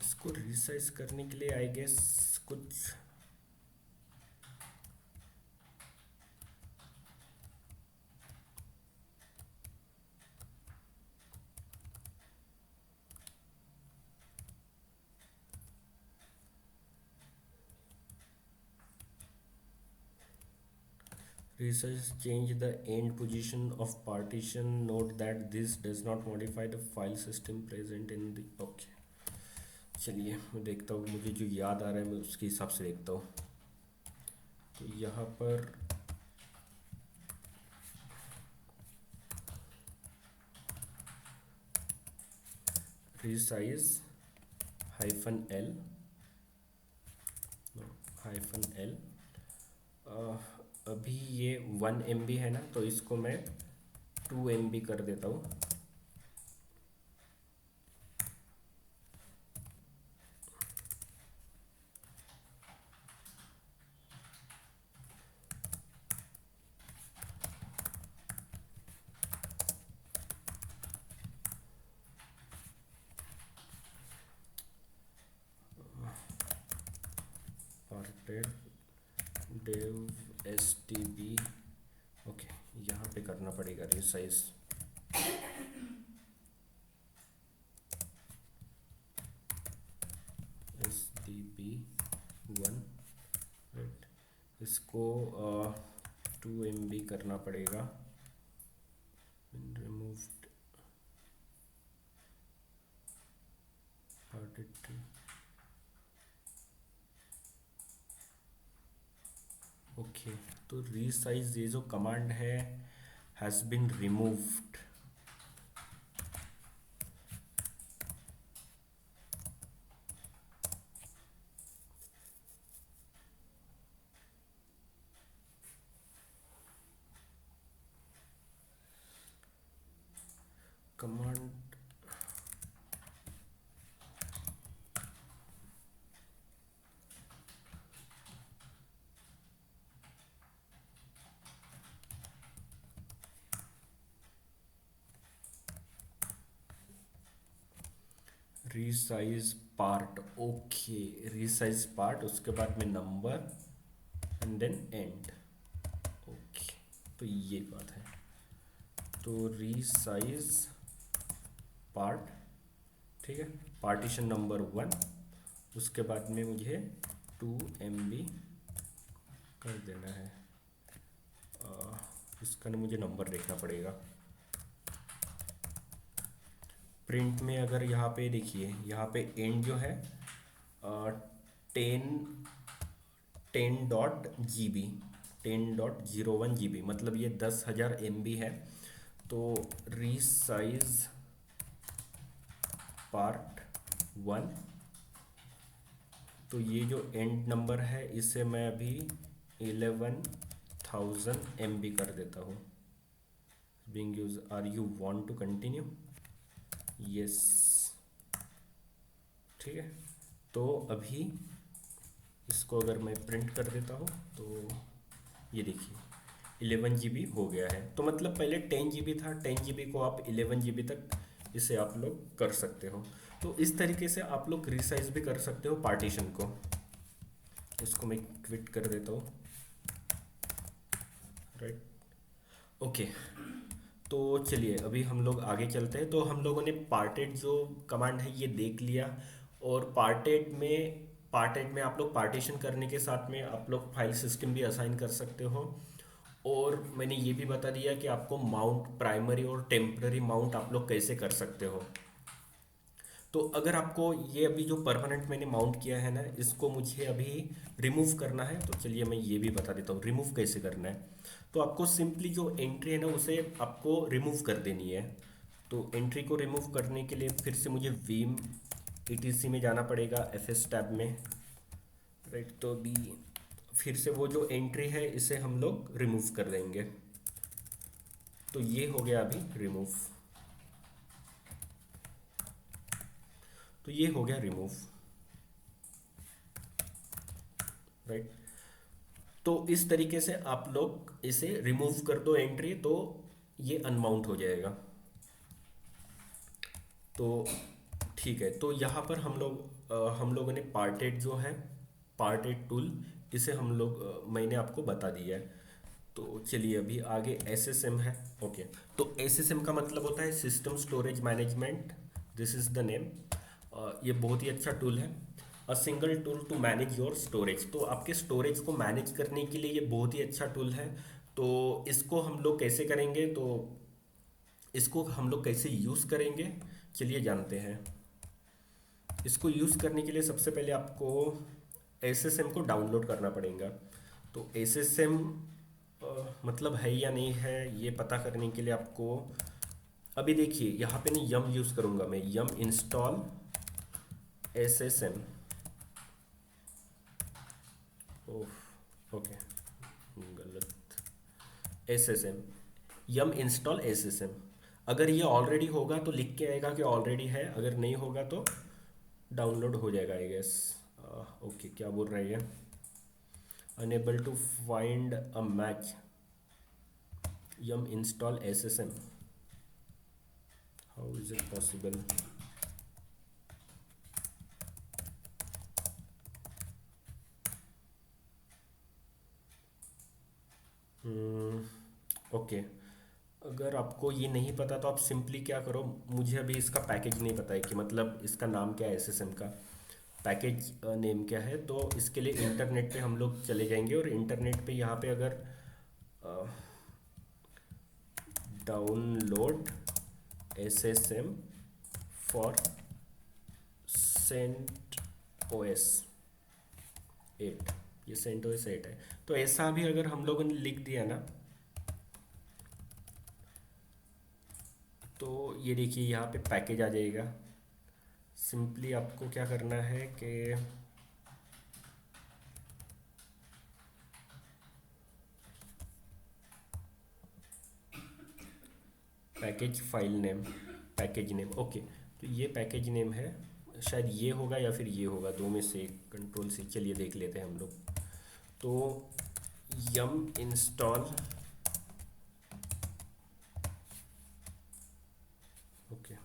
इसको रिसाइज करने के लिए आई गेस कुछ resize change the end position of partition, note that this does not modify the file system present in the, okay। चलिए मैं देखता हूँ, मुझे जो याद आ रहा है मैं उसके हिसाब से देखता हूँ। तो यहाँ पर resize hyphen L, hyphen L, अभी ये 1 MB है ना, तो इसको मैं 2 MB कर देता हूँ। Parted dev S T B, okay, यहाँ पे करना पड़ेगा resize. S D B 1, right. इसको 2 MB करना पड़ेगा। रिमूव्ड ओके, तो रीसाइज ये जो कमांड है has been removed. Command resize part, okay, resize part, उसके बाद में number end then end. Okay, तो ये बात है। तो रीसाइज पार्ट, ठीक है, पार्टीशन नंबर 1, उसके बाद में मुझे 2 MB कर देना है। इसका ना मुझे नंबर देखना पड़ेगा। प्रिंट में अगर यहाँ पे देखिए, यहाँ पे एंड जो है 10.01 GB, 10.01 GB, मतलब ये 10,000 MB है। तो रीसाइज पार्ट 1, तो ये जो एंड नंबर है इसे मैं अभी 11,000 MB कर देता हूँ। Being use, are you want to continue? Yes, ठीक है। तो अभी इसको अगर मैं प्रिंट कर देता हूँ तो ये देखिए 11 GB हो गया है। तो मतलब पहले 10 GB था, 10 GB को आप 11 GB तक इसे आप लोग कर सकते हो। तो इस तरीके से आप लोग रिसाइज भी कर सकते हो पार्टीशन को। इसको मैं क्विट कर देता हूँ, राइट। ओके, तो चलिए अभी हम लोग आगे चलते हैं। तो हम लोगों ने पार्टेड जो कमांड है ये देख लिया। और पार्टेड में आप लोग पार्टीशन करने के साथ में आप लोग फाइल सिस्टम भी असाइन कर सकते हो। और मैंने ये भी बता दिया कि आपको माउंट, प्राइमरी और टेम्पररी माउंट आप लोग कैसे कर सकते हो। तो अगर आपको ये अभी जो परमानेंट मैंने माउंट किया है ना, इसको मुझे अभी रिमूव करना है, तो चलिए मैं ये भी बता देता हूँ रिमूव कैसे करना है। तो आपको सिंपली जो एंट्री है ना उसे आपको रिमूव कर देनी है। तो एंट्री को रिमूव करने के लिए फिर से मुझे वीम ETC में जाना पड़ेगा, FS टैब में, राइट। तो अभी फिर से वो जो एंट्री है इसे हम लोग रिमूव कर देंगे। तो ये हो गया अभी रिमूव, तो ये हो गया रिमूव, राइट। तो इस तरीके से आप लोग इसे रिमूव कर दो एंट्री, तो ये अनमाउंट हो जाएगा। तो ठीक है, तो यहाँ पर हम लोगों ने पार्टेड जो है, पार्टेड टूल, इसे हम लोग मैंने आपको बता दिया है। तो चलिए अभी आगे SSM है। ओके, तो SSM का मतलब होता है system storage management, this is the name. ये बहुत ही अच्छा टूल है, a single tool to manage your storage. तो आपके स्टोरेज को मैनेज करने के लिए ये बहुत ही अच्छा टूल है। तो इसको हम लोग कैसे करेंगे, तो इसको हम लोग कैसे यूज़ करेंगे, चलिए जानते हैं। इसको यूज़ करने के लिए सबसे पहले आपको SSM को डाउनलोड करना पड़ेगा। तो SSM मतलब है या नहीं है ये पता करने के लिए आपको, अभी देखिए यहाँ पे नहीं यम यूज़ करूँगा मैं, यम इंस्टॉल SSM। ओह, ओके, गलत, SSM, यम इंस्टॉल SSM। अगर ये ऑलरेडी होगा तो लिख के आएगा कि ऑलरेडी है, अगर नहीं होगा तो डाउनलोड हो जाएगा आई गेस। ओके, क्या बोल रहे हैं, unable to find a match, yum install SSM, how is it possible. Okay, अगर आपको ये नहीं पता तो आप सिंपली क्या करो, मुझे अभी इसका पैकेज नहीं पता है कि मतलब इसका नाम क्या है, SSM का पैकेज नेम क्या है। तो इसके लिए इंटरनेट पे हम लोग चले जाएंगे और इंटरनेट पे यहाँ पे अगर डाउनलोड SSM फॉर CentOS 8, ये CentOS 8 है। तो ऐसा भी अगर हम लोगों ने लिख दिया ना, तो ये देखिए यहाँ पे पैकेज आ जाएगा। सिंपली आपको क्या करना है कि package file name, package name, okay. तो ये पैकेज नेम है, शायद ये होगा या फिर ये होगा, दो में से एक, कंट्रोल से चलिए देख लेते हैं हम लोग। तो यम इंस्टॉल, ओके,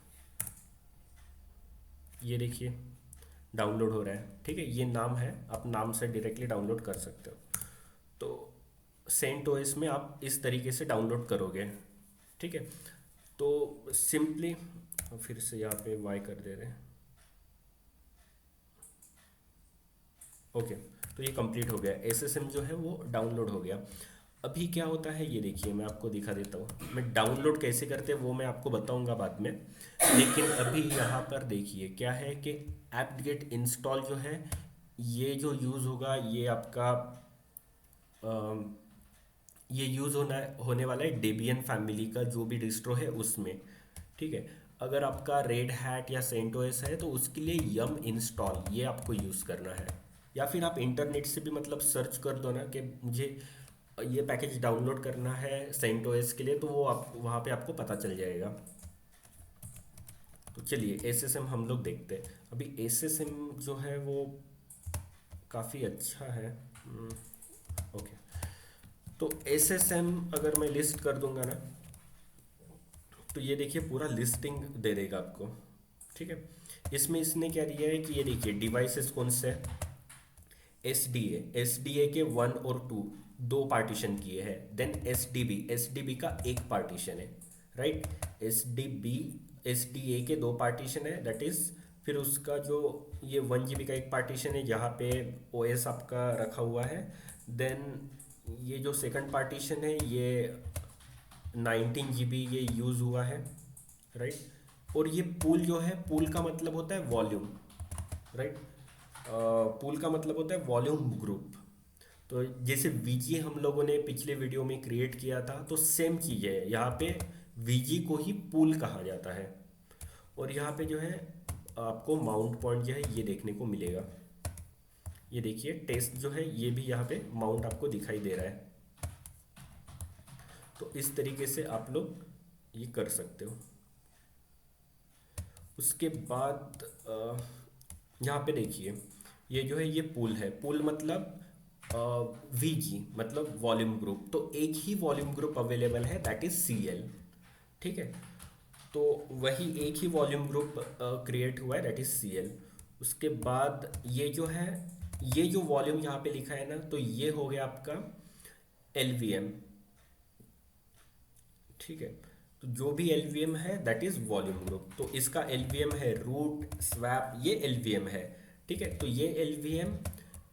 ये देखिए डाउनलोड हो रहा है, ठीक है। ये नाम है, आप नाम से डायरेक्टली डाउनलोड कर सकते हो। तो CentOS में आप इस तरीके से डाउनलोड करोगे, ठीक है। तो सिंपली फिर से यहाँ पे वाई कर दे रहे हैं, ओके। तो ये कंप्लीट हो गया, SSM जो है वो डाउनलोड हो गया। अभी क्या होता है ये देखिए, मैं आपको दिखा देता हूँ। मैं डाउनलोड कैसे करते हैं वो मैं आपको बताऊँगा बाद में, लेकिन अभी यहाँ पर देखिए क्या है कि apt get इंस्टॉल जो है, ये जो यूज़ होगा ये आपका ये यूज़ होने वाला है डेबियन फैमिली का जो भी डिस्ट्रो है उसमें, ठीक है। अगर आपका रेड हैट या CentOS है तो उसके लिए यम इंस्टॉल ये आपको यूज़ करना है, या फिर आप इंटरनेट से भी मतलब सर्च कर दो ना कि मुझे ये पैकेज डाउनलोड करना है CentOS के लिए, तो वो आप वहाँ पे आपको पता चल जाएगा। तो चलिए SSM हम लोग देखते हैं। अभी SSM जो है वो काफ़ी अच्छा है, ओके। तो SSM अगर मैं लिस्ट कर दूंगा ना, तो ये देखिए पूरा लिस्टिंग दे देगा आपको, ठीक है। इसमें इसने क्या दिया है कि ये देखिए डिवाइसेस कौन से हैं, एस डी ए के 1 और 2 दो पार्टीशन किए हैं। देन एस डी बी का एक पार्टीशन है, राइट। एस डी ए के दो पार्टीशन है, दैट इज। फिर उसका जो ये 1 GB का एक पार्टीशन है जहाँ पे OS आपका रखा हुआ है। देन ये जो सेकंड पार्टीशन है ये 19 GB ये यूज़ हुआ है, राइट। और ये पूल जो है, पूल का मतलब होता है वॉल्यूम, राइट। पूल का मतलब होता है वॉल्यूम ग्रुप। तो जैसे वीजी हम लोगों ने पिछले वीडियो में क्रिएट किया था, तो सेम चीज़ है यहाँ पे, वीजी को ही पूल कहा जाता है। और यहाँ पे जो है आपको माउंट पॉइंट जो है ये देखने को मिलेगा, ये देखिए टेस्ट जो है ये भी यहाँ पे माउंट आपको दिखाई दे रहा है। तो इस तरीके से आप लोग ये कर सकते हो। उसके बाद यहाँ पे देखिए ये जो है ये पूल है, पूल मतलब वीजी मतलब वॉल्यूम ग्रुप। तो एक ही वॉल्यूम ग्रुप अवेलेबल है, दैट इज CL, ठीक है। तो वही एक ही वॉल्यूम ग्रुप क्रिएट हुआ है, दैट इज CL। उसके बाद ये जो है, ये जो वॉल्यूम यहाँ पे लिखा है ना, तो ये हो गया आपका LVM, ठीक है। तो जो भी LVM है दैट इज वॉल्यूम ग्रुप। तो इसका LVM है रूट स्वैप, ये LVM है, ठीक है। तो ये LVM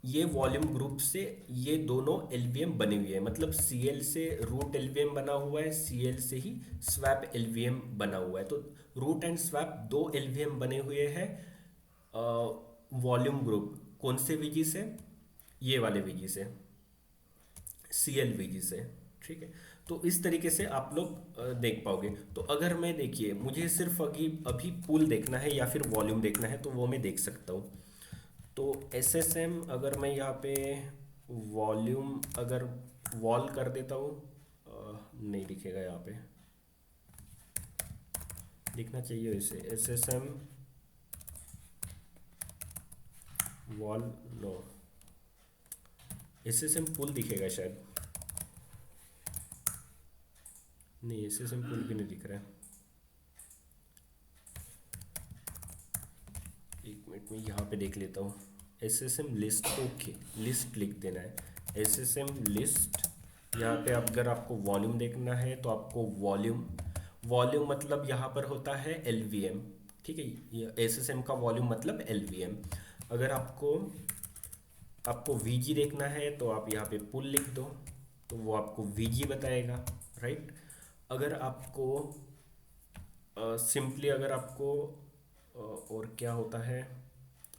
ये वॉल्यूम ग्रुप से ये दोनों LVM बने हुए हैं, मतलब CL से रूट LVM बना हुआ है, CL से ही स्वैप LVM बना हुआ है। तो रूट एंड स्वैप दो LVM बने हुए हैं वॉल्यूम ग्रुप, कौन से VG से, ये वाले VG से, CLVG से, ठीक है। तो इस तरीके से आप लोग देख पाओगे। तो अगर मैं देखिए मुझे सिर्फ अभी अभी पूल देखना है या फिर वॉल्यूम देखना है तो वो मैं देख सकता हूँ। तो SSM अगर मैं यहाँ पे वॉल्यूम अगर वॉल कर देता हूँ, नहीं दिखेगा यहाँ पे, दिखना चाहिए वैसे SSM वॉल, नो, SSM पुल दिखेगा शायद, नहीं SSM पुल भी नहीं दिख रहा है। एक मिनट में यहाँ पे देख लेता हूँ। SSM लिस्ट, ओके, लिस्ट लिख देना है SSM लिस्ट। यहाँ पे अगर आपको वॉल्यूम देखना है तो आपको वॉल्यूम, वॉल्यूम मतलब यहाँ पर होता है LVM, ठीक है। ये SSM का वॉल्यूम मतलब LVM। अगर आपको आपको VG देखना है तो आप यहाँ पे पुल लिख दो, तो वो आपको VG बताएगा, राइट। अगर आपको सिंपली अगर आपको और क्या होता है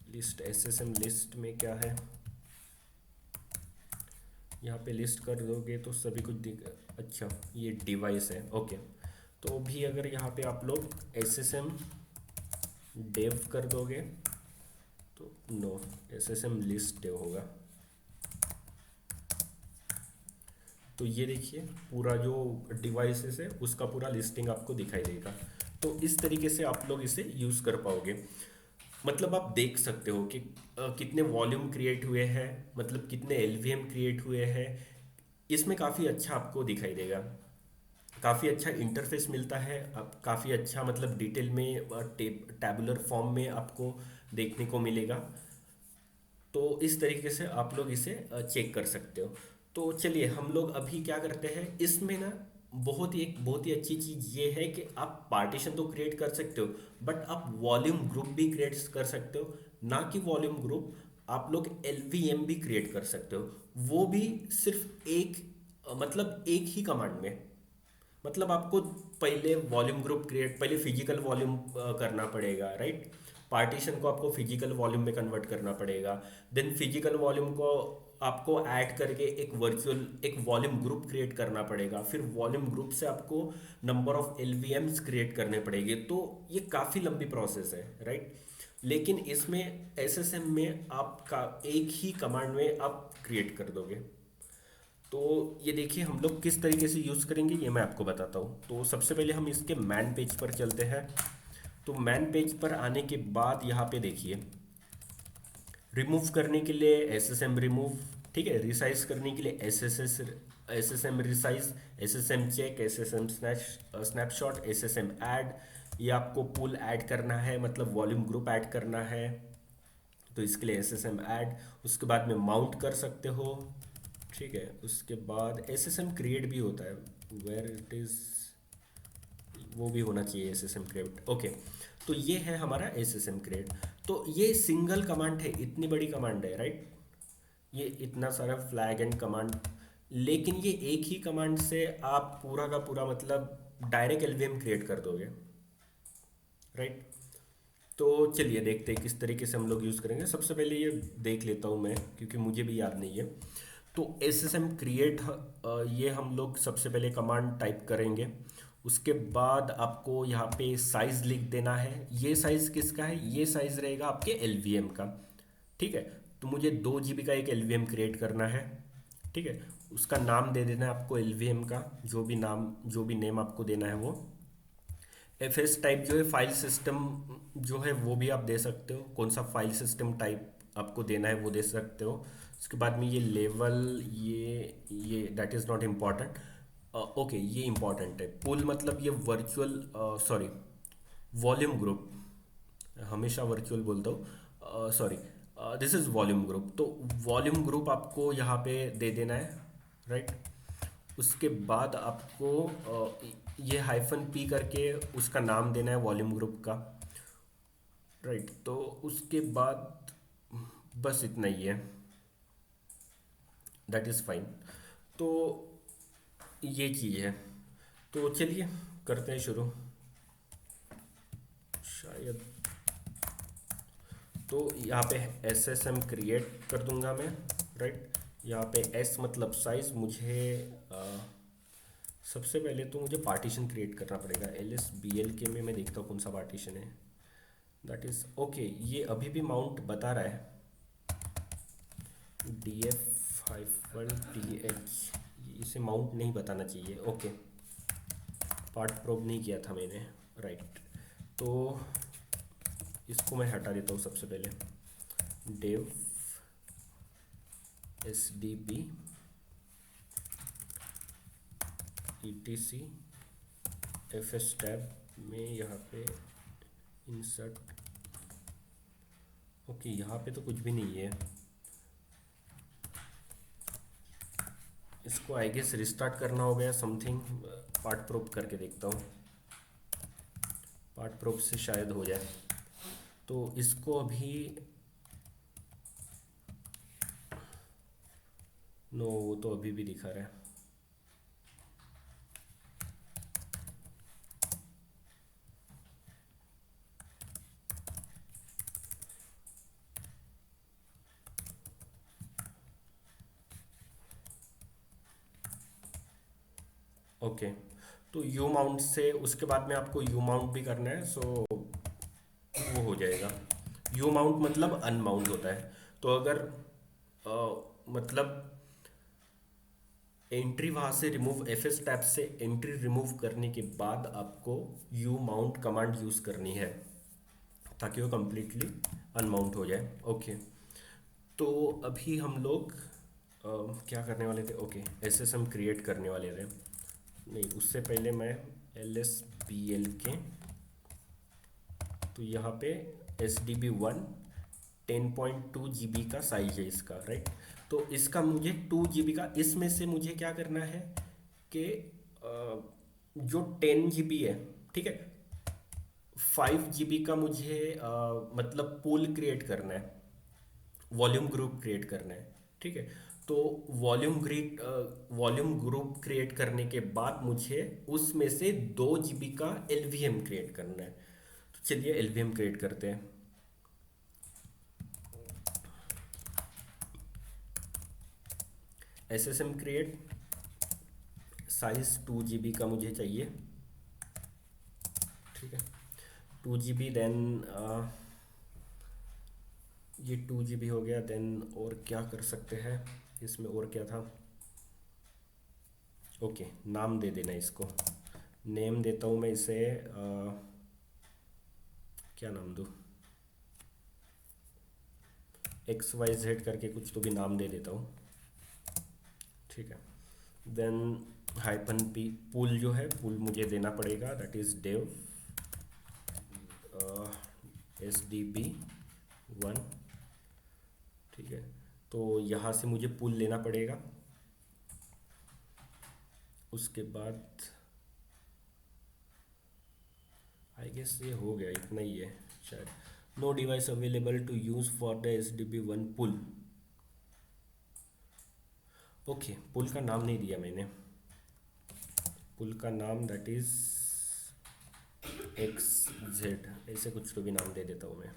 लिस्ट, SSM लिस्ट में क्या है, यहाँ पे लिस्ट कर दोगे तो सभी कुछ दिख। अच्छा, ये डिवाइस है, ओके। तो भी अगर यहाँ पे आप लोग एस एस एम डेव कर दोगे तो no, S S M list dev होगा। तो ये देखिए पूरा जो डिवाइसेस है उसका पूरा लिस्टिंग आपको दिखाई देगा। तो इस तरीके से आप लोग इसे यूज़ कर पाओगे। मतलब आप देख सकते हो कि कितने वॉल्यूम क्रिएट हुए हैं, मतलब कितने एलवीएम क्रिएट हुए हैं। इसमें काफ़ी अच्छा आपको दिखाई देगा, काफ़ी अच्छा इंटरफेस मिलता है। अब काफ़ी अच्छा मतलब डिटेल में टैबुलर फॉर्म में आपको देखने को मिलेगा। तो इस तरीके से आप लोग इसे चेक कर सकते हो। तो चलिए हम लोग अभी क्या करते हैं इसमें ना, बहुत ही अच्छी चीज़ ये है कि आप पार्टीशन तो क्रिएट कर सकते हो, बट आप वॉल्यूम ग्रुप भी क्रिएट कर सकते हो। ना कि वॉल्यूम ग्रुप, आप लोग एलवीएम भी क्रिएट कर सकते हो, वो भी सिर्फ एक मतलब एक ही कमांड में। मतलब आपको पहले वॉल्यूम ग्रुप क्रिएट, पहले फिजिकल वॉल्यूम करना पड़ेगा, राइट। पार्टीशन को आपको फिजिकल वॉल्यूम में कन्वर्ट करना पड़ेगा। देन फिजिकल वॉल्यूम को आपको ऐड करके एक वॉल्यूम ग्रुप क्रिएट करना पड़ेगा। फिर वॉल्यूम ग्रुप से आपको नंबर ऑफ एलवीएम्स क्रिएट करने पड़ेंगे। तो ये काफ़ी लंबी प्रोसेस है, राइट। लेकिन इसमें एसएसएम में आपका एक ही कमांड में आप क्रिएट कर दोगे। तो ये देखिए हम लोग किस तरीके से यूज़ करेंगे ये मैं आपको बताता हूँ। तो सबसे पहले हम इसके मैन पेज पर चलते हैं। तो मैन पेज पर आने के बाद यहाँ पे देखिए, रिमूव करने के लिए एस एस एम रिमूव, ठीक है। रिसाइज करने के लिए S S M resize, S S M check, S S M snapshot, S S M add. ये आपको पुल ऐड करना है, मतलब वॉल्यूम ग्रुप ऐड करना है, तो इसके लिए एस एस एम ऐड। उसके बाद में माउंट कर सकते हो, ठीक है। उसके बाद एस एस एम क्रिएट भी होता है, वेयर इट इज़, वो भी होना चाहिए S S M create, okay. तो ये है हमारा एस एस एम क्रिएट। तो ये सिंगल कमांड है, इतनी बड़ी कमांड है, राइट। ये इतना सारा फ्लैग एंड कमांड, लेकिन ये एक ही कमांड से आप पूरा का पूरा मतलब डायरेक्ट एलवीएम क्रिएट कर दोगे, राइट। तो चलिए देखते हैं किस तरीके से हम लोग यूज़ करेंगे। सबसे पहले ये देख लेता हूँ मैं, क्योंकि मुझे भी याद नहीं है। तो एस एस एम क्रिएट, ये हम लोग सबसे पहले कमांड टाइप करेंगे। उसके बाद आपको यहाँ पे साइज़ लिख देना है। ये साइज़ किसका है, ये साइज़ रहेगा आपके एलवीएम का, ठीक है। तो मुझे 2 GB का एक एलवीएम क्रिएट करना है, ठीक है। उसका नाम दे देना है आपको एलवीएम का, जो भी नेम आपको देना है वो। एफ एस टाइप जो है फाइल सिस्टम जो है वो भी आप दे सकते हो, कौन सा फाइल सिस्टम टाइप आपको देना है वो दे सकते हो। उसके बाद में ये लेवल, ये that is not important, okay. ये इम्पॉर्टेंट है, पुल मतलब ये वर्चुअल, सॉरी, वॉल्यूम ग्रुप, हमेशा वर्चुअल बोलता हूँ, sorry, this is volume group. तो वॉल्यूम ग्रुप आपको यहाँ पे दे देना है, राइट। उसके बाद आपको ये हाइफन पी करके उसका नाम देना है वॉल्यूम ग्रुप का, राइट। तो उसके बाद बस इतना ही है, दैट इज़ फाइन। तो ये चीज़ है। तो चलिए करते हैं शुरू, शायद। तो यहाँ पे एस एस एम क्रिएट कर दूंगा मैं, राइट। यहाँ पे एस मतलब साइज, मुझे सबसे पहले तो मुझे पार्टीशन क्रिएट करना पड़ेगा। एल एस बी एल के में मैं देखता हूँ कौन सा पार्टीशन है, दैट इज़ ओके। ये अभी भी माउंट बता रहा है, D F hyphen T H, इसे माउंट नहीं बताना चाहिए, ओके। पार्ट प्रोब नहीं किया था मैंने, राइट। तो इसको मैं हटा देता हूँ सबसे पहले, dev S D B E T C F S tab में यहाँ पे इंसर्ट, ओके। यहाँ पे तो कुछ भी नहीं है, इसको आई गेस रिस्टार्ट करना हो गया समथिंग। पार्ट प्रोब करके देखता हूँ, पार्ट प्रोब से शायद हो जाए। तो इसको अभी, नो, वो तो अभी भी दिखा रहा है। ओके, तो यू माउंट से उसके बाद में आपको यू माउंट भी करना है, सो वो हो जाएगा। यू माउंट मतलब अनमाउंट होता है। तो अगर मतलब एंट्री वहाँ से रिमूव एफ एस टैब से एंट्री रिमूव करने के बाद आपको यू माउंट कमांड यूज़ करनी है ताकि वो कम्प्लीटली अनमाउंट हो जाए। ओके, तो अभी हम लोग क्या करने वाले थे? Okay, S S M create करने वाले थे। नहीं, उससे पहले मैं एल एस बी एल के, तो यहाँ पे S D B one 10.2 GB का साइज है इसका, राइट। तो इसका मुझे 2 GB का, इसमें से मुझे क्या करना है कि जो 10 GB है, ठीक है, 5 GB का मुझे मतलब पूल क्रिएट करना है, वॉल्यूम ग्रुप क्रिएट करना है, ठीक है। तो वॉल्यूम ग्रुप क्रिएट करने के बाद मुझे उसमें से 2 GB का एलवीएम क्रिएट करना है। तो चलिए एलवीएम क्रिएट करते हैं। S S M create, size 2 GB का मुझे चाहिए, ठीक है। 2 GB, देन ये 2 GB हो गया। देन और क्या कर सकते हैं इसमें, और क्या था? ओके, नाम दे देना इसको। नेम देता हूँ मैं इसे क्या नाम दूँ? एक्स वाई जेड करके कुछ तो भी नाम दे देता हूँ, ठीक है। देन हाइपन पी, पुल जो है, पुल मुझे देना पड़ेगा, that is dev S D B one, ठीक है। तो यहाँ से मुझे पुल लेना पड़ेगा। उसके बाद आई गेस ये हो गया, इतना ही है शायद। No device available to use for the S D B one pool. Okay, pool का नाम नहीं दिया मैंने। पुल का नाम दैट इज़ एक्स जेड, ऐसे कुछ तो भी नाम दे देता हूँ मैं।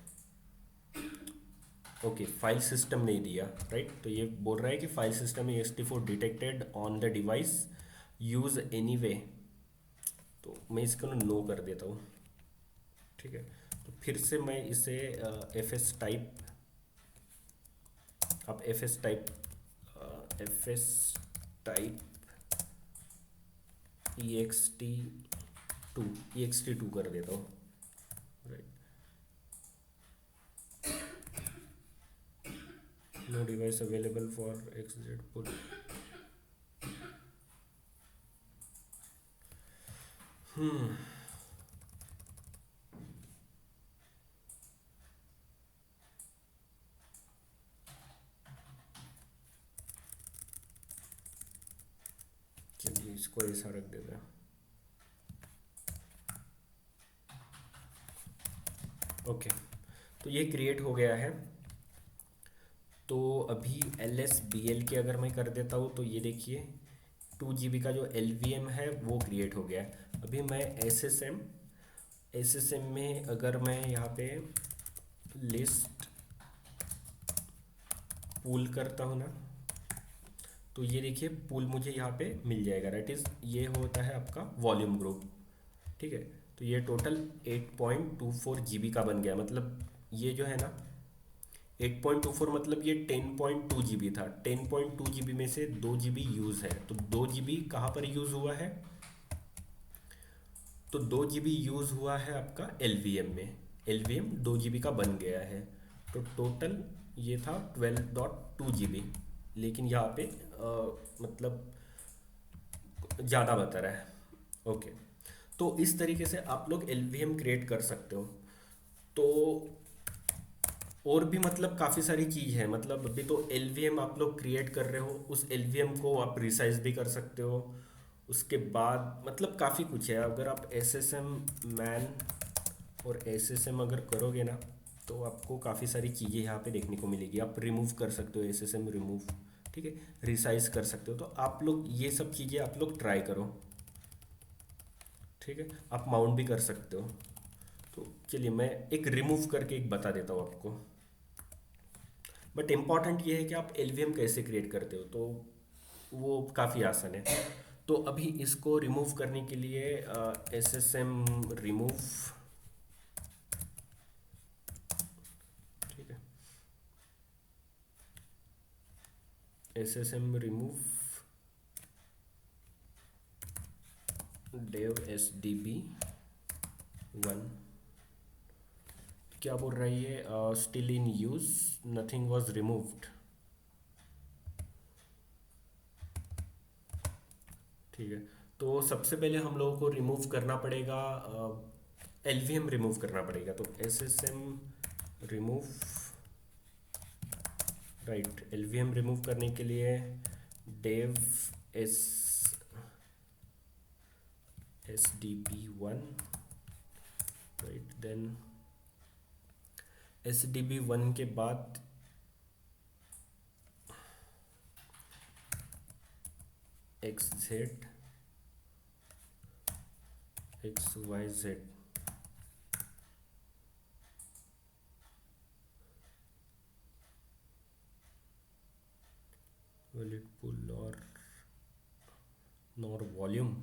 ओके, फाइल सिस्टम नहीं दिया, राइट। तो ये बोल रहा है कि file system S T four detected on the device use any way, तो मैं इसको नो कर देता हूँ, ठीक है। तो फिर से मैं इसे एफ एस टाइप, आप F S type E X T two कर देता हूँ, right. No device available for X Z pool. चलिए इसको ऐसा रख देते हैं। ओके, तो ये क्रिएट हो गया है। तो अभी एल एस बी एल के अगर मैं कर देता हूँ तो ये देखिए 2 GB का जो एल वी एम है वो क्रिएट हो गया है। अभी मैं एस एस एम में अगर मैं यहाँ पे लिस्ट पूल करता हूँ ना, तो ये देखिए पूल मुझे यहाँ पे मिल जाएगा, दैट इज़ ये होता है आपका वॉल्यूम ग्रुप, ठीक है। तो ये टोटल 8.24 GB का बन गया। मतलब ये जो है ना 8.24, मतलब ये 10.2 GB था। 10.2 GB में से 2 GB यूज़ है, तो 2 GB कहाँ पर यूज़ हुआ है? तो 2 GB यूज़ हुआ है आपका एल वी एम में। एल वी एम 2 GB का बन गया है। तो टोटल ये था 12.2 GB, लेकिन यहाँ पे मतलब ज़्यादा बता रहा है। ओके, तो इस तरीके से आप लोग एल वी एम क्रिएट कर सकते हो। तो और भी मतलब काफ़ी सारी चीज़ है। मतलब अभी तो एल वी एम आप लोग क्रिएट कर रहे हो, उस एल वी एम को आप रिसाइज भी कर सकते हो। उसके बाद मतलब काफ़ी कुछ है। अगर आप एस एस एम मैन और एस एस एम अगर करोगे ना, तो आपको काफ़ी सारी चीज़ें यहाँ पे देखने को मिलेगी। आप रिमूव कर सकते हो, एस एस एम रिमूव, ठीक है, रिसाइज कर सकते हो। तो आप लोग ये सब चीज़ें आप लोग ट्राई करो, ठीक है। आप माउंट भी कर सकते हो। तो चलिए मैं एक रिमूव करके एक बता देता हूँ आपको। बट इम्पॉर्टेंट ये है कि आप एल कैसे क्रिएट करते हो, तो वो काफ़ी आसान है। तो अभी इसको रिमूव करने के लिए एस एस एम रिमूव, ठीक है, S S M remove dev sdb1, क्या बोल रही है, still in use, nothing was removed, ठीक है। तो सबसे पहले हम लोगों को रिमूव करना पड़ेगा, एलवीएम रिमूव करना पड़ेगा। तो S S M remove, right, LVM remove करने के लिए dev S sdb1, right, then sdb1 के बाद xz xyz, will it pull or nor volume,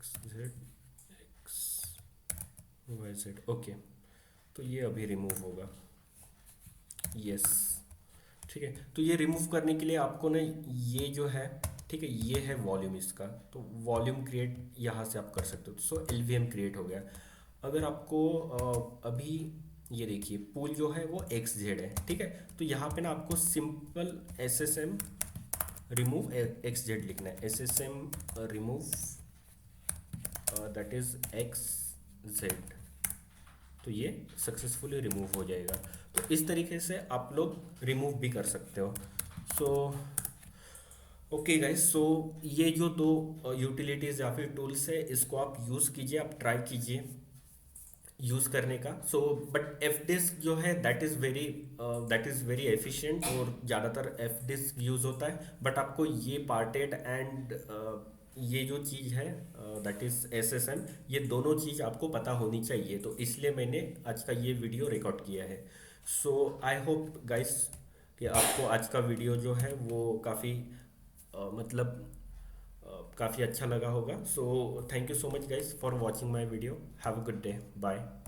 xz xyz, okay. तो ये अभी रिमूव होगा, यस, ठीक है। तो ये रिमूव करने के लिए आपको ना ये जो है, ठीक है, ये है वॉल्यूम इसका, तो वॉल्यूम क्रिएट यहाँ से आप कर सकते हो। सो एलवीएम क्रिएट हो गया। अगर आपको अभी ये देखिए पूल जो है वो एक्स जेड है, ठीक है, तो यहाँ पे ना आपको simple S S M remove X Z लिखना है, S S M remove that is X Z, तो ये सक्सेसफुली रिमूव हो जाएगा। तो इस तरीके से आप लोग रिमूव भी कर सकते हो। सो ओके गाइस, सो ये जो दो यूटिलिटीज़ या फिर टूल्स है, इसको आप यूज़ कीजिए, आप ट्राई कीजिए यूज़ करने का। सो बट एफ डिस्क जो है दैट इज़ वेरी एफिशिएंट, और ज़्यादातर एफ डिस्क यूज़ होता है। बट आपको ये पार्टेड एंड ये जो चीज़ है that is S S M, ये दोनों चीज़ आपको पता होनी चाहिए। तो इसलिए मैंने आज का ये वीडियो रिकॉर्ड किया है। सो आई होप गाइस कि आपको आज का वीडियो जो है वो काफ़ी मतलब काफ़ी अच्छा लगा होगा। So thank you so much guys for watching my video, have a good day, bye.